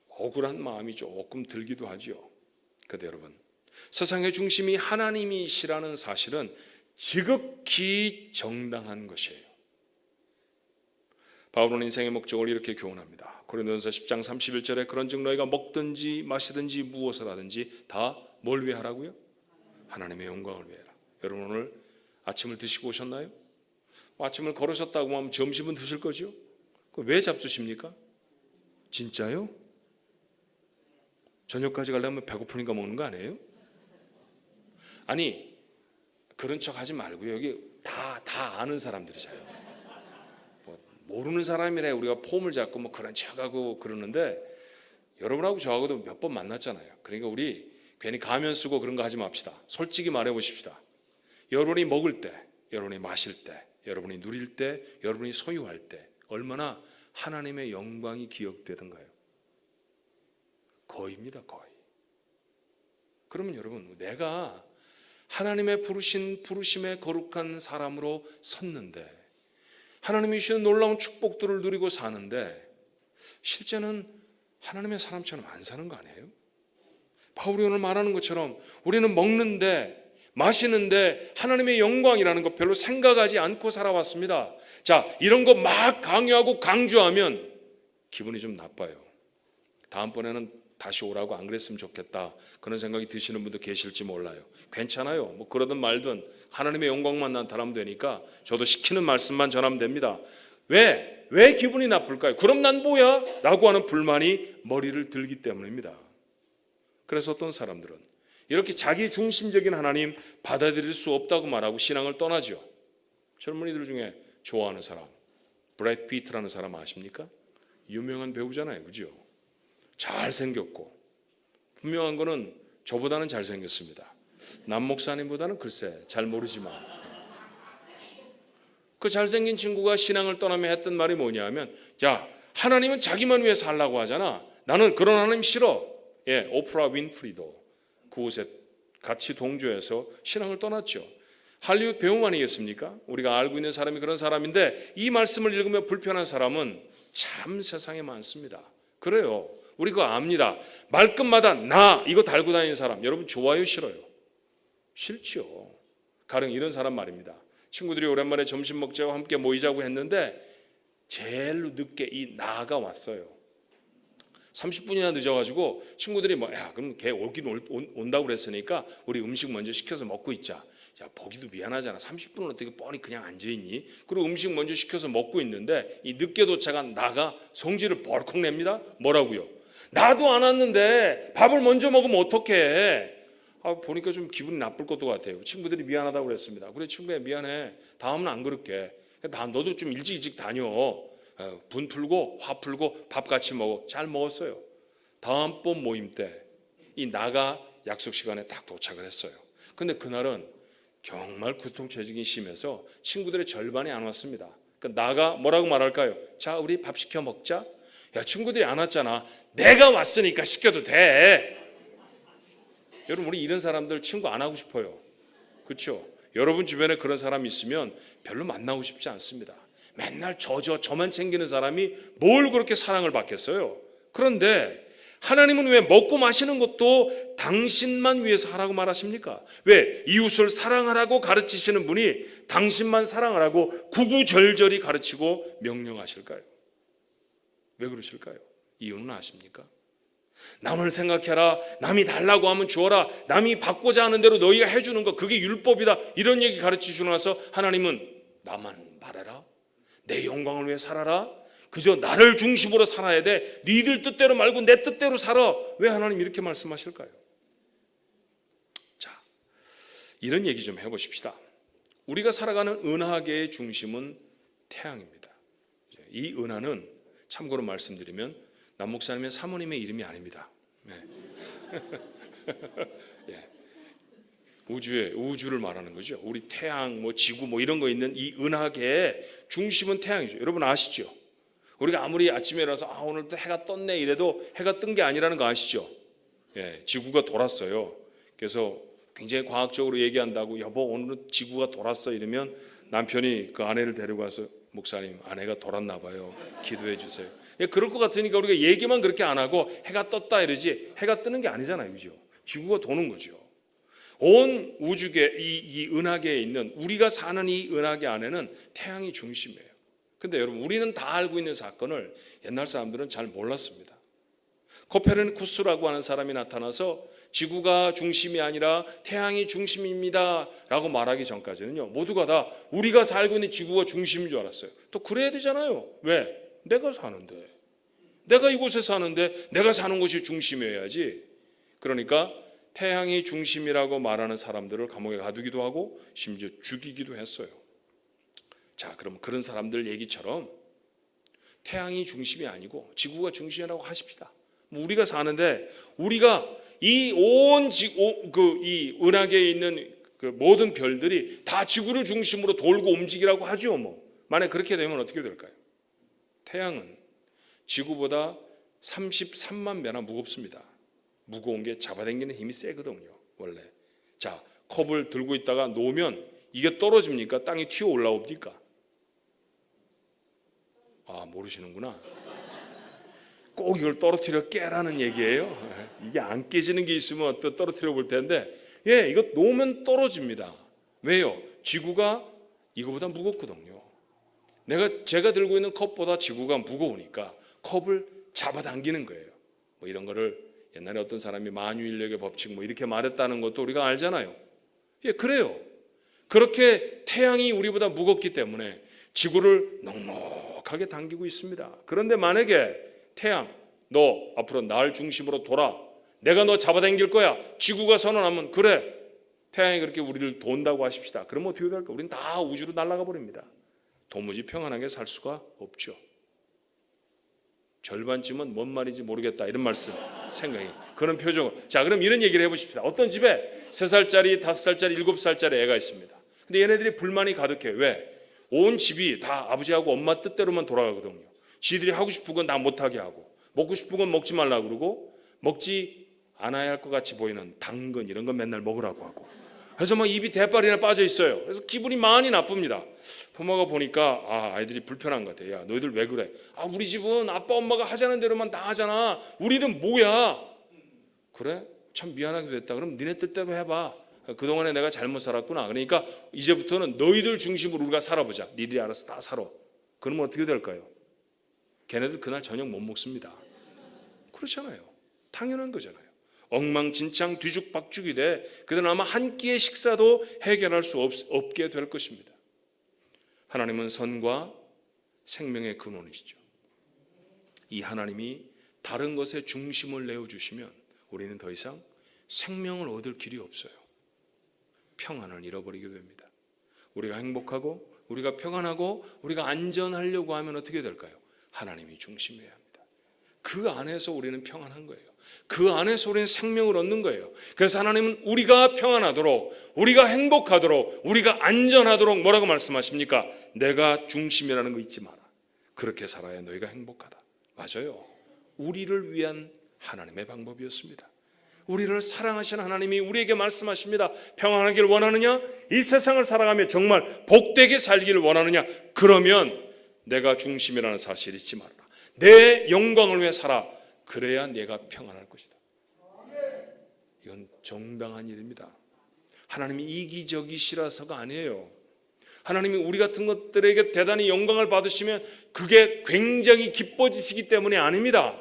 억울한 마음이 조금 들기도 하죠. 그런데 여러분, 세상의 중심이 하나님이시라는 사실은 지극히 정당한 것이에요. 바울은 인생의 목적을 이렇게 교훈합니다. 고린도전서 10장 31절에 그런즉 너희가 먹든지 마시든지 무엇을 하든지 다 뭘 위해 하라고요? 하나님의 영광을 위해 하라. 여러분 오늘 아침을 드시고 오셨나요? 아침을 걸으셨다고 하면 점심은 드실 거죠? 왜 잡수십니까? 진짜요? 저녁까지 가려면 배고프니까 먹는 거 아니에요? 아니 그런 척 하지 말고요. 여기 다 아는 사람들이잖아요. 모르는 사람이래 우리가 폼을 잡고 뭐 그런 척하고 그러는데 여러분하고 저하고도 몇 번 만났잖아요. 그러니까 우리 괜히 가면 쓰고 그런 거 하지 맙시다. 솔직히 말해 보십시다. 여러분이 먹을 때, 여러분이 마실 때, 여러분이 누릴 때, 여러분이 소유할 때 얼마나 하나님의 영광이 기억되던가요? 거의입니다. 거의. 그러면 여러분 내가 하나님의 부르신 부르심의 거룩한 사람으로 섰는데 하나님이 주시는 놀라운 축복들을 누리고 사는데 실제는 하나님의 사람처럼 안 사는 거 아니에요? 바울이 오늘 말하는 것처럼 우리는 먹는데 마시는데 하나님의 영광이라는 것 별로 생각하지 않고 살아왔습니다. 자, 이런 거 막 강요하고 강조하면 기분이 좀 나빠요. 다음번에는 다시 오라고 안 그랬으면 좋겠다, 그런 생각이 드시는 분도 계실지 몰라요. 괜찮아요. 뭐 그러든 말든 하나님의 영광만 나타나면 되니까 저도 시키는 말씀만 전하면 됩니다. 왜 기분이 나쁠까요? 그럼 난 뭐야? 라고 하는 불만이 머리를 들기 때문입니다. 그래서 어떤 사람들은 이렇게 자기 중심적인 하나님 받아들일 수 없다고 말하고 신앙을 떠나죠. 젊은이들 중에 좋아하는 사람, 브래드 피트라는 사람 아십니까? 유명한 배우잖아요, 그죠? 잘생겼고, 분명한 거는 저보다는 잘생겼습니다. 남 목사님보다는 글쎄 잘 모르지만, 그 잘생긴 친구가 신앙을 떠나며 했던 말이 뭐냐 하면, 야, 하나님은 자기만 위해 살라고 하잖아. 나는 그런 하나님 싫어. 예, 오프라 윈프리도 그곳에 같이 동조해서 신앙을 떠났죠. 할리우드 배우 아니겠습니까? 우리가 알고 있는 사람이 그런 사람인데, 이 말씀을 읽으며 불편한 사람은 참 세상에 많습니다. 그래요. 우리 그거 압니다. 말끝마다 나 이거 달고 다니는 사람, 여러분 좋아요, 싫어요? 싫죠. 가령 이런 사람 말입니다. 친구들이 오랜만에 점심 먹자고 함께 모이자고 했는데 제일로 늦게 이 나가 왔어요. 30분이나 늦어가지고 친구들이 그럼 걔 온다고 그랬으니까 우리 음식 먼저 시켜서 먹고 있자. 야, 보기도 미안하잖아. 30분은 어떻게 뻔히 그냥 앉아있니? 그리고 음식 먼저 시켜서 먹고 있는데 이 늦게 도착한 나가 성질을 벌컥 냅니다. 뭐라고요? 나도 안 왔는데 밥을 먼저 먹으면 어떡해? 보니까 좀 기분이 나쁠 것도 같아요. 친구들이 미안하다고 그랬습니다. 그래, 친구야, 미안해. 다음은 안 그럴게. 너도 좀 일찍 다녀. 분 풀고 화 풀고 밥 같이 먹어. 잘 먹었어요. 다음번 모임 때 이 나가 약속 시간에 딱 도착을 했어요. 근데 그날은 정말 교통체증이 심해서 친구들의 절반이 안 왔습니다. 그러니까 나가 뭐라고 말할까요? 자, 우리 밥 시켜 먹자. 야, 친구들이 안 왔잖아. 내가 왔으니까 시켜도 돼. 여러분, 우리 이런 사람들 친구 안 하고 싶어요. 그렇죠? 여러분 주변에 그런 사람이 있으면 별로 만나고 싶지 않습니다. 맨날 저만 챙기는 사람이 뭘 그렇게 사랑을 받겠어요? 그런데 하나님은 왜 먹고 마시는 것도 당신만 위해서 하라고 말하십니까? 왜 이웃을 사랑하라고 가르치시는 분이 당신만 사랑하라고 구구절절히 가르치고 명령하실까요? 왜 그러실까요? 이유는 아십니까? 남을 생각해라. 남이 달라고 하면 주어라. 남이 받고자 하는 대로 너희가 해주는 거, 그게 율법이다. 이런 얘기 가르치시고 나서 하나님은 나만 말해라. 내 영광을 위해 살아라. 그저 나를 중심으로 살아야 돼. 니들 뜻대로 말고 내 뜻대로 살아. 왜 하나님 이렇게 말씀하실까요? 자, 이런 얘기 좀 해보십시다. 우리가 살아가는 은하계의 중심은 태양입니다. 이 은하는 참고로 말씀드리면 남 목사님의 사모님의 이름이 아닙니다. 네. 예. 우주를 말하는 거죠. 우리 태양, 지구, 이런 거 있는 이 은하계의 중심은 태양이죠. 여러분 아시죠? 우리가 아무리 아침에 일어나서 오늘 또 해가 떴네 이래도 해가 뜬 게 아니라는 거 아시죠? 예, 지구가 돌았어요. 그래서 굉장히 과학적으로 얘기한다고, 여보 오늘은 지구가 돌았어 이러면 남편이 그 아내를 데리고 와서, 목사님 아내가 돌았나 봐요. 기도해 주세요. 예, 그럴 것 같으니까 우리가 얘기만 그렇게 안 하고 해가 떴다 이러지, 해가 뜨는 게 아니잖아요, 그죠? 지구가 도는 거죠. 온 우주계, 이 은하계에 있는 우리가 사는 이 은하계 안에는 태양이 중심이에요. 근데 여러분, 우리는 다 알고 있는 사건을 옛날 사람들은 잘 몰랐습니다. 코페르니쿠스라고 하는 사람이 나타나서 지구가 중심이 아니라 태양이 중심입니다 라고 말하기 전까지는요, 모두가 다 우리가 살고 있는 지구가 중심인 줄 알았어요. 또 그래야 되잖아요. 왜? 내가 사는데, 내가 이곳에 사는데 내가 사는 곳이 중심이어야지. 그러니까 태양이 중심이라고 말하는 사람들을 감옥에 가두기도 하고 심지어 죽이기도 했어요. 자, 그럼 그런 사람들 얘기처럼 태양이 중심이 아니고 지구가 중심이라고 하십시다. 우리가 사는데, 우리가 이 온 이 은하계에 있는 그 모든 별들이 다 지구를 중심으로 돌고 움직이라고 하죠. 만약 그렇게 되면 어떻게 될까요? 태양은 지구보다 33만 배나 무겁습니다. 무거운 게 잡아당기는 힘이 세거든요, 원래. 자, 컵을 들고 있다가 놓으면 이게 떨어집니까? 땅에 튀어 올라옵니까? 모르시는구나. 꼭 이걸 떨어뜨려 깨라는 얘기예요. 이게 안 깨지는 게 있으면 또 떨어뜨려 볼 텐데, 이거 놓으면 떨어집니다. 왜요? 지구가 이거보다 무겁거든요. 제가 들고 있는 컵보다 지구가 무거우니까 컵을 잡아당기는 거예요. 뭐 이런 거를 옛날에 어떤 사람이 만유인력의 법칙 뭐 이렇게 말했다는 것도 우리가 알잖아요. 그래요. 그렇게 태양이 우리보다 무겁기 때문에 지구를 넉넉하게 당기고 있습니다. 그런데 만약에 태양, 너 앞으로 날 중심으로 돌아. 내가 너 잡아당길 거야. 지구가 선언하면 그래. 태양이 그렇게 우리를 돈다고 하십시다. 그러면 어떻게 될까? 우리는 다 우주로 날아가 버립니다. 도무지 평안하게 살 수가 없죠. 절반쯤은 뭔 말인지 모르겠다 이런 말씀 생각이 그런 표정을. 자, 그럼 이런 얘기를 해보십시다. 어떤 집에 3살짜리, 5살짜리, 7살짜리 애가 있습니다. 근데 얘네들이 불만이 가득해요. 왜? 온 집이 다 아버지하고 엄마 뜻대로만 돌아가거든요. 지들이 하고 싶은 건 다 못하게 하고 먹고 싶은 건 먹지 말라고 그러고 먹지 않아야 할 것 같이 보이는 당근 이런 건 맨날 먹으라고 하고 그래서 막 입이 대빨이나 빠져 있어요. 그래서 기분이 많이 나쁩니다. 부모가 보니까 아이들이 불편한 것 같아요. 야, 너희들 왜 그래? 우리 집은 아빠 엄마가 하자는 대로만 다 하잖아. 우리는 뭐야? 그래? 참 미안하게 됐다. 그럼 니네 뜻대로 해봐. 그동안에 내가 잘못 살았구나. 그러니까 이제부터는 너희들 중심으로 우리가 살아보자. 니들이 알아서 다 살아. 그러면 어떻게 될까요? 걔네들 그날 저녁 못 먹습니다. 그렇잖아요. 당연한 거잖아요. 엉망진창 뒤죽박죽이 돼 그들은 아마 한 끼의 식사도 해결할 수 없게 될 것입니다. 하나님은 선과 생명의 근원이시죠. 이 하나님이 다른 것에 중심을 내어주시면 우리는 더 이상 생명을 얻을 길이 없어요. 평안을 잃어버리게 됩니다. 우리가 행복하고 우리가 평안하고 우리가 안전하려고 하면 어떻게 될까요? 하나님이 중심이어야 합니다. 그 안에서 우리는 평안한 거예요. 그 안에서 우리는 생명을 얻는 거예요. 그래서 하나님은 우리가 평안하도록 우리가 행복하도록 우리가 안전하도록 뭐라고 말씀하십니까? 내가 중심이라는 거 잊지 마라. 그렇게 살아야 너희가 행복하다. 맞아요. 우리를 위한 하나님의 방법이었습니다. 우리를 사랑하시는 하나님이 우리에게 말씀하십니다. 평안하길 원하느냐? 이 세상을 살아가며 정말 복되게 살기를 원하느냐? 그러면 내가 중심이라는 사실을 잊지 말아라. 내 영광을 위해 살아. 그래야 내가 평안할 것이다. 이건 정당한 일입니다. 하나님이 이기적이시라서가 아니에요. 하나님이 우리 같은 것들에게 대단히 영광을 받으시면 그게 굉장히 기뻐지시기 때문이 아닙니다.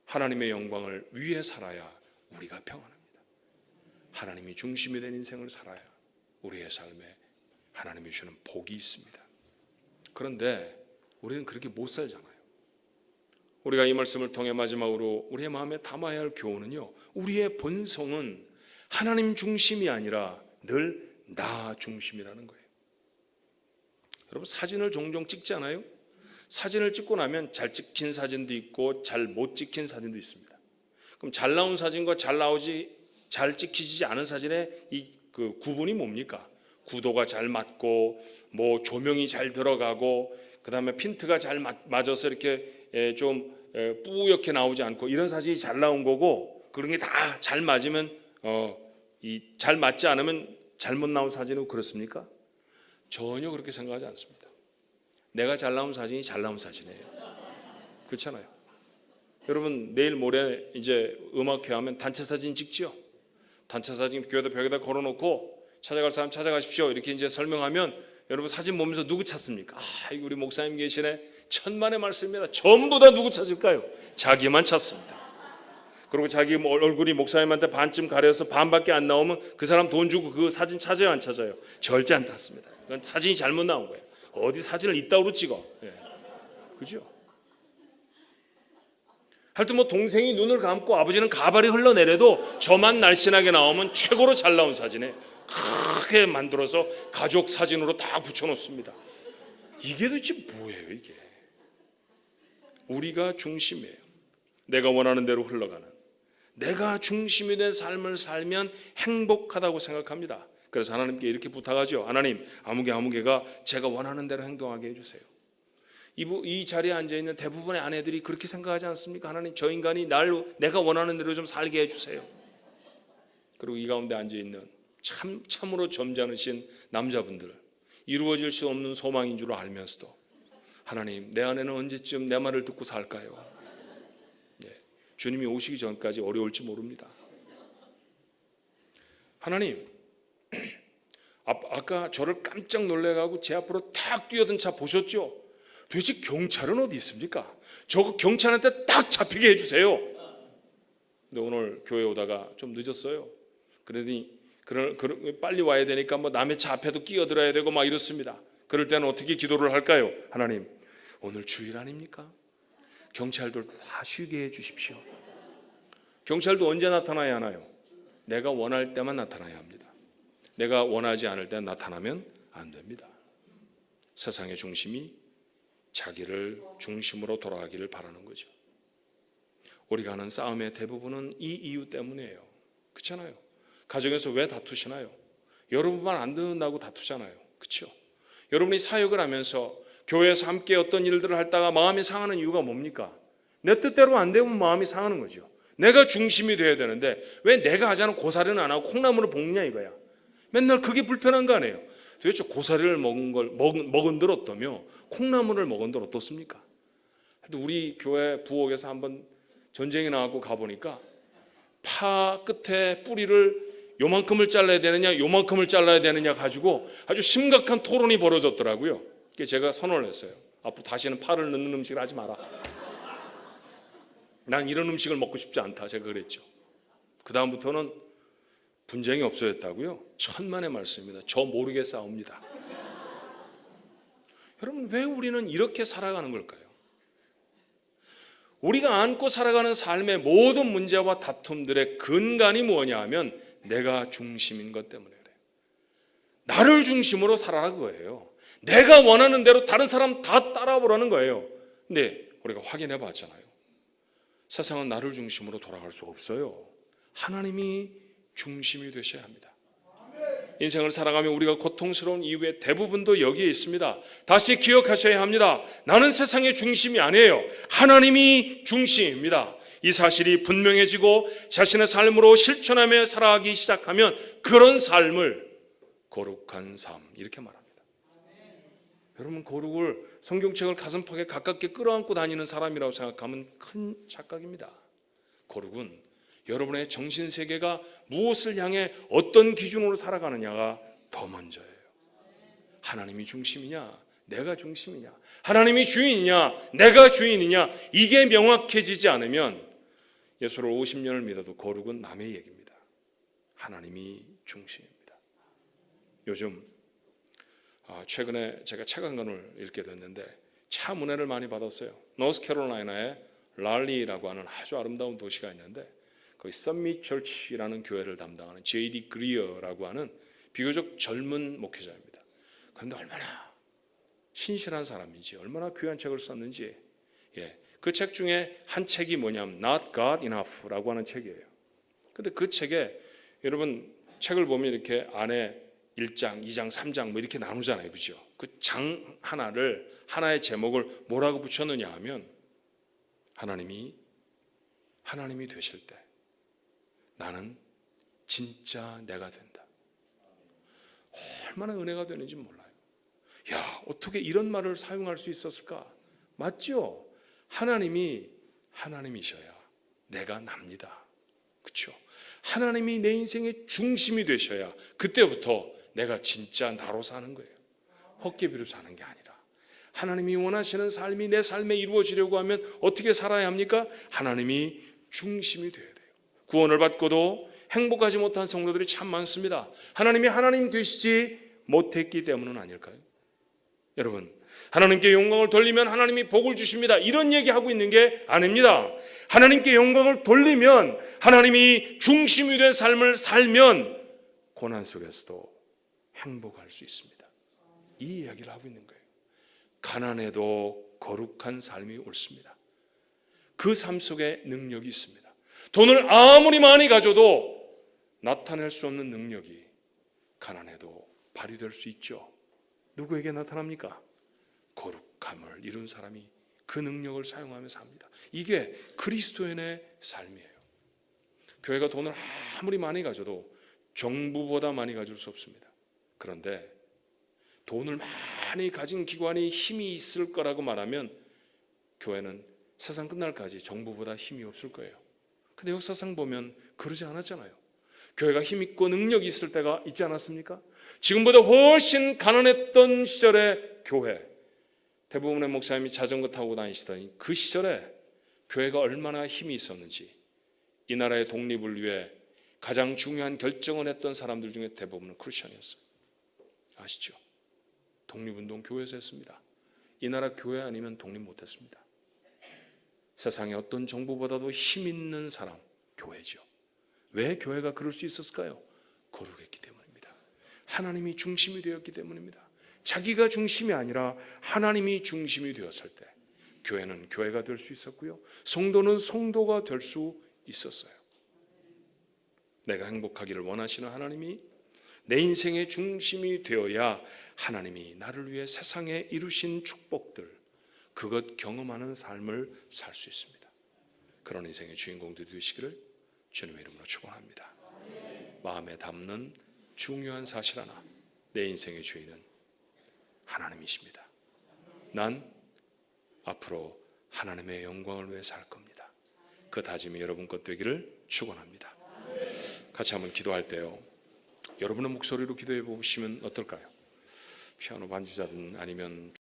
하나님의 영광을 위해 살아야 우리가 평안합니다. 하나님이 중심이 된 인생을 살아야 우리의 삶에 하나님이 주시는 복이 있습니다. 그런데 우리는 그렇게 못 살잖아요. 우리가 이 말씀을 통해 마지막으로 우리의 마음에 담아야 할 교훈은요, 우리의 본성은 하나님 중심이 아니라 늘 나 중심이라는 거예요. 여러분, 사진을 종종 찍잖아요. 사진을 찍고 나면 잘 찍힌 사진도 있고 잘 못 찍힌 사진도 있습니다. 그럼 잘 나온 사진과 잘 찍히지 않은 사진의 그 구분이 뭡니까? 구도가 잘 맞고 뭐 조명이 잘 들어가고 그다음에 핀트가 잘 맞아서 이렇게 좀 뿌옇게 나오지 않고 이런 사진이 잘 나온 거고, 그런 게 다 잘 맞으면 잘 맞지 않으면 잘못 나온 사진이고 그렇습니까? 전혀 그렇게 생각하지 않습니다. 내가 잘 나온 사진이 잘 나온 사진이에요. 그렇잖아요. 여러분, 내일 모레 이제 음악회 하면 단체 사진 찍지요. 단체 사진 교회도 벽에다 걸어놓고 찾아갈 사람 찾아가십시오 이렇게 이제 설명하면 여러분 사진 보면서 누구 찾습니까? 이거 우리 목사님 계시네. 천만의 말씀입니다. 전부 다 누구 찾을까요? 자기만 찾습니다. 그리고 자기 얼굴이 목사님한테 반쯤 가려서 반밖에 안 나오면 그 사람 돈 주고 그 사진 찾아요, 안 찾아요? 절대 안 찾습니다. 그건 사진이 잘못 나온 거예요. 어디 사진을 이따구로 찍어. 그죠? 하여튼 뭐 동생이 눈을 감고 아버지는 가발이 흘러내려도 저만 날씬하게 나오면 최고로 잘 나온 사진에 크게 만들어서 가족 사진으로 다 붙여놓습니다. 이게 도대체 뭐예요, 이게? 우리가 중심이에요. 내가 원하는 대로 흘러가는, 내가 중심이 된 삶을 살면 행복하다고 생각합니다. 그래서 하나님께 이렇게 부탁하죠. 하나님, 아무개가 제가 원하는 대로 행동하게 해주세요. 이 자리에 앉아있는 대부분의 아내들이 그렇게 생각하지 않습니까? 하나님, 저 인간이 내가 원하는 대로 좀 살게 해주세요. 그리고 이 가운데 앉아있는 참으로 점잖으신 남자분들, 이루어질 수 없는 소망인 줄 알면서도 하나님, 내 아내는 언제쯤 내 말을 듣고 살까요? 주님이 오시기 전까지 어려울지 모릅니다. 하나님, 아까 저를 깜짝 놀래가고 제 앞으로 탁 뛰어든 차 보셨죠? 도대체 경찰은 어디 있습니까? 저 경찰한테 딱 잡히게 해주세요. 근데 오늘 교회 오다가 좀 늦었어요. 그러니 빨리 와야 되니까 뭐 남의 차 앞에도 끼어들어야 되고 막 이렇습니다. 그럴 때는 어떻게 기도를 할까요? 하나님, 오늘 주일 아닙니까? 경찰들도 다 쉬게 해 주십시오. 경찰도 언제 나타나야 하나요? 내가 원할 때만 나타나야 합니다. 내가 원하지 않을 때 나타나면 안 됩니다. 세상의 중심이 자기를 중심으로 돌아가기를 바라는 거죠. 우리가 하는 싸움의 대부분은 이 이유 때문이에요. 그렇잖아요. 가정에서 왜 다투시나요? 여러분만 안 듣는다고 다투잖아요. 그렇죠? 여러분이 사역을 하면서 교회에서 함께 어떤 일들을 하다가 마음이 상하는 이유가 뭡니까? 내 뜻대로 안 되면 마음이 상하는 거죠. 내가 중심이 돼야 되는데 왜 내가 하자는 고사리는 안 하고 콩나물을 볶냐 이거야. 맨날 그게 불편한 거 아니에요. 도대체 고사리를 먹은들 어떠며 콩나물을 먹은들 어떻습니까? 우리 교회 부엌에서 한번 전쟁이 나갖고 가보니까 파 끝에 뿌리를 요만큼을 잘라야 되느냐 요만큼을 잘라야 되느냐 가지고 아주 심각한 토론이 벌어졌더라고요. 제가 선언을 했어요. 앞으로 다시는 파를 넣는 음식을 하지 마라. 난 이런 음식을 먹고 싶지 않다. 제가 그랬죠. 그 다음부터는 분쟁이 없어졌다고요? 천만의 말씀입니다. 저 모르게 싸웁니다. 여러분, 왜 우리는 이렇게 살아가는 걸까요? 우리가 안고 살아가는 삶의 모든 문제와 다툼들의 근간이 뭐냐 하면 내가 중심인 것 때문에 그래요. 나를 중심으로 살아라 그거예요. 내가 원하는 대로 다른 사람 다 따라보라는 거예요. 근데 우리가 확인해 봤잖아요. 세상은 나를 중심으로 돌아갈 수 없어요. 하나님이 중심이 되셔야 합니다. 인생을 살아가며 우리가 고통스러운 이유의 대부분도 여기에 있습니다. 다시 기억하셔야 합니다. 나는 세상의 중심이 아니에요. 하나님이 중심입니다. 이 사실이 분명해지고 자신의 삶으로 실천하며 살아가기 시작하면 그런 삶을 거룩한 삶 이렇게 말합니다. 여러분, 거룩을 성경책을 가슴팍에 가깝게 끌어안고 다니는 사람이라고 생각하면 큰 착각입니다. 거룩은 여러분의 정신세계가 무엇을 향해 어떤 기준으로 살아가느냐가 더 먼저예요. 하나님이 중심이냐 내가 중심이냐, 하나님이 주인이냐 내가 주인이냐, 이게 명확해지지 않으면 예수를 50년을 믿어도 거룩은 남의 얘기입니다. 하나님이 중심입니다. 요즘 최근에 제가 책 한 권을 읽게 됐는데 참 은혜를 많이 받았어요. 노스캐롤라이나의 랄리라고 하는 아주 아름다운 도시가 있는데 거기 서밋 처치라는 교회를 담당하는 J.D. 그리어라고 하는 비교적 젊은 목회자입니다. 그런데 얼마나 신실한 사람인지, 얼마나 귀한 책을 썼는지, 그 책 중에 한 책이 뭐냐면 Not God Enough라고 하는 책이에요. 근데 그 책에 여러분 책을 보면 이렇게 안에 1장, 2장, 3장 뭐 이렇게 나누잖아요. 그죠? 그 장 하나의 제목을 뭐라고 붙였느냐 하면 하나님이 되실 때 나는 진짜 내가 된다. 얼마나 은혜가 되는지 몰라요. 야, 어떻게 이런 말을 사용할 수 있었을까? 맞죠? 하나님이셔야 내가 납니다. 그렇죠? 하나님이 내 인생의 중심이 되셔야 그때부터 내가 진짜 나로 사는 거예요. 헛개비로 사는 게 아니라 하나님이 원하시는 삶이 내 삶에 이루어지려고 하면 어떻게 살아야 합니까? 하나님이 중심이 돼야 돼요. 구원을 받고도 행복하지 못한 성도들이 참 많습니다. 하나님이 하나님 되시지 못했기 때문은 아닐까요? 여러분, 하나님께 영광을 돌리면 하나님이 복을 주십니다. 이런 얘기하고 있는 게 아닙니다. 하나님께 영광을 돌리면, 하나님이 중심이 된 삶을 살면 고난 속에서도 행복할 수 있습니다. 이 이야기를 하고 있는 거예요. 가난해도 거룩한 삶이 옳습니다. 그 삶 속에 능력이 있습니다. 돈을 아무리 많이 가져도 나타낼 수 없는 능력이 가난해도 발휘될 수 있죠. 누구에게 나타납니까? 거룩함을 이룬 사람이 그 능력을 사용하며 삽니다. 이게 그리스도인의 삶이에요. 교회가 돈을 아무리 많이 가져도 정부보다 많이 가질 수 없습니다. 그런데 돈을 많이 가진 기관이 힘이 있을 거라고 말하면 교회는 세상 끝날까지 정부보다 힘이 없을 거예요. 근데 역사상 보면 그러지 않았잖아요. 교회가 힘있고 능력이 있을 때가 있지 않았습니까? 지금보다 훨씬 가난했던 시절의 교회, 대부분의 목사님이 자전거 타고 다니시더니 그 시절에 교회가 얼마나 힘이 있었는지, 이 나라의 독립을 위해 가장 중요한 결정을 했던 사람들 중에 대부분은 크리스천이었어요. 아시죠? 독립운동 교회에서 했습니다. 이 나라 교회 아니면 독립 못했습니다. 세상에 어떤 정부보다도 힘 있는 사람, 교회죠. 왜 교회가 그럴 수 있었을까요? 거룩했기 때문입니다. 하나님이 중심이 되었기 때문입니다. 자기가 중심이 아니라 하나님이 중심이 되었을 때 교회는 교회가 될 수 있었고요, 성도는 성도가 될 수 있었어요. 내가 행복하기를 원하시는 하나님이 내 인생의 중심이 되어야 하나님이 나를 위해 세상에 이루신 축복들, 그것 경험하는 삶을 살 수 있습니다. 그런 인생의 주인공들 되시기를 주님의 이름으로 축원합니다. 마음에 담는 중요한 사실 하나, 내 인생의 주인은 하나님이십니다. 난 앞으로 하나님의 영광을 위해 살 겁니다. 그 다짐이 여러분 것 되기를 축원합니다. 같이 한번 기도할 때요, 여러분의 목소리로 기도해 보시면 어떨까요? 피아노 반주자든 아니면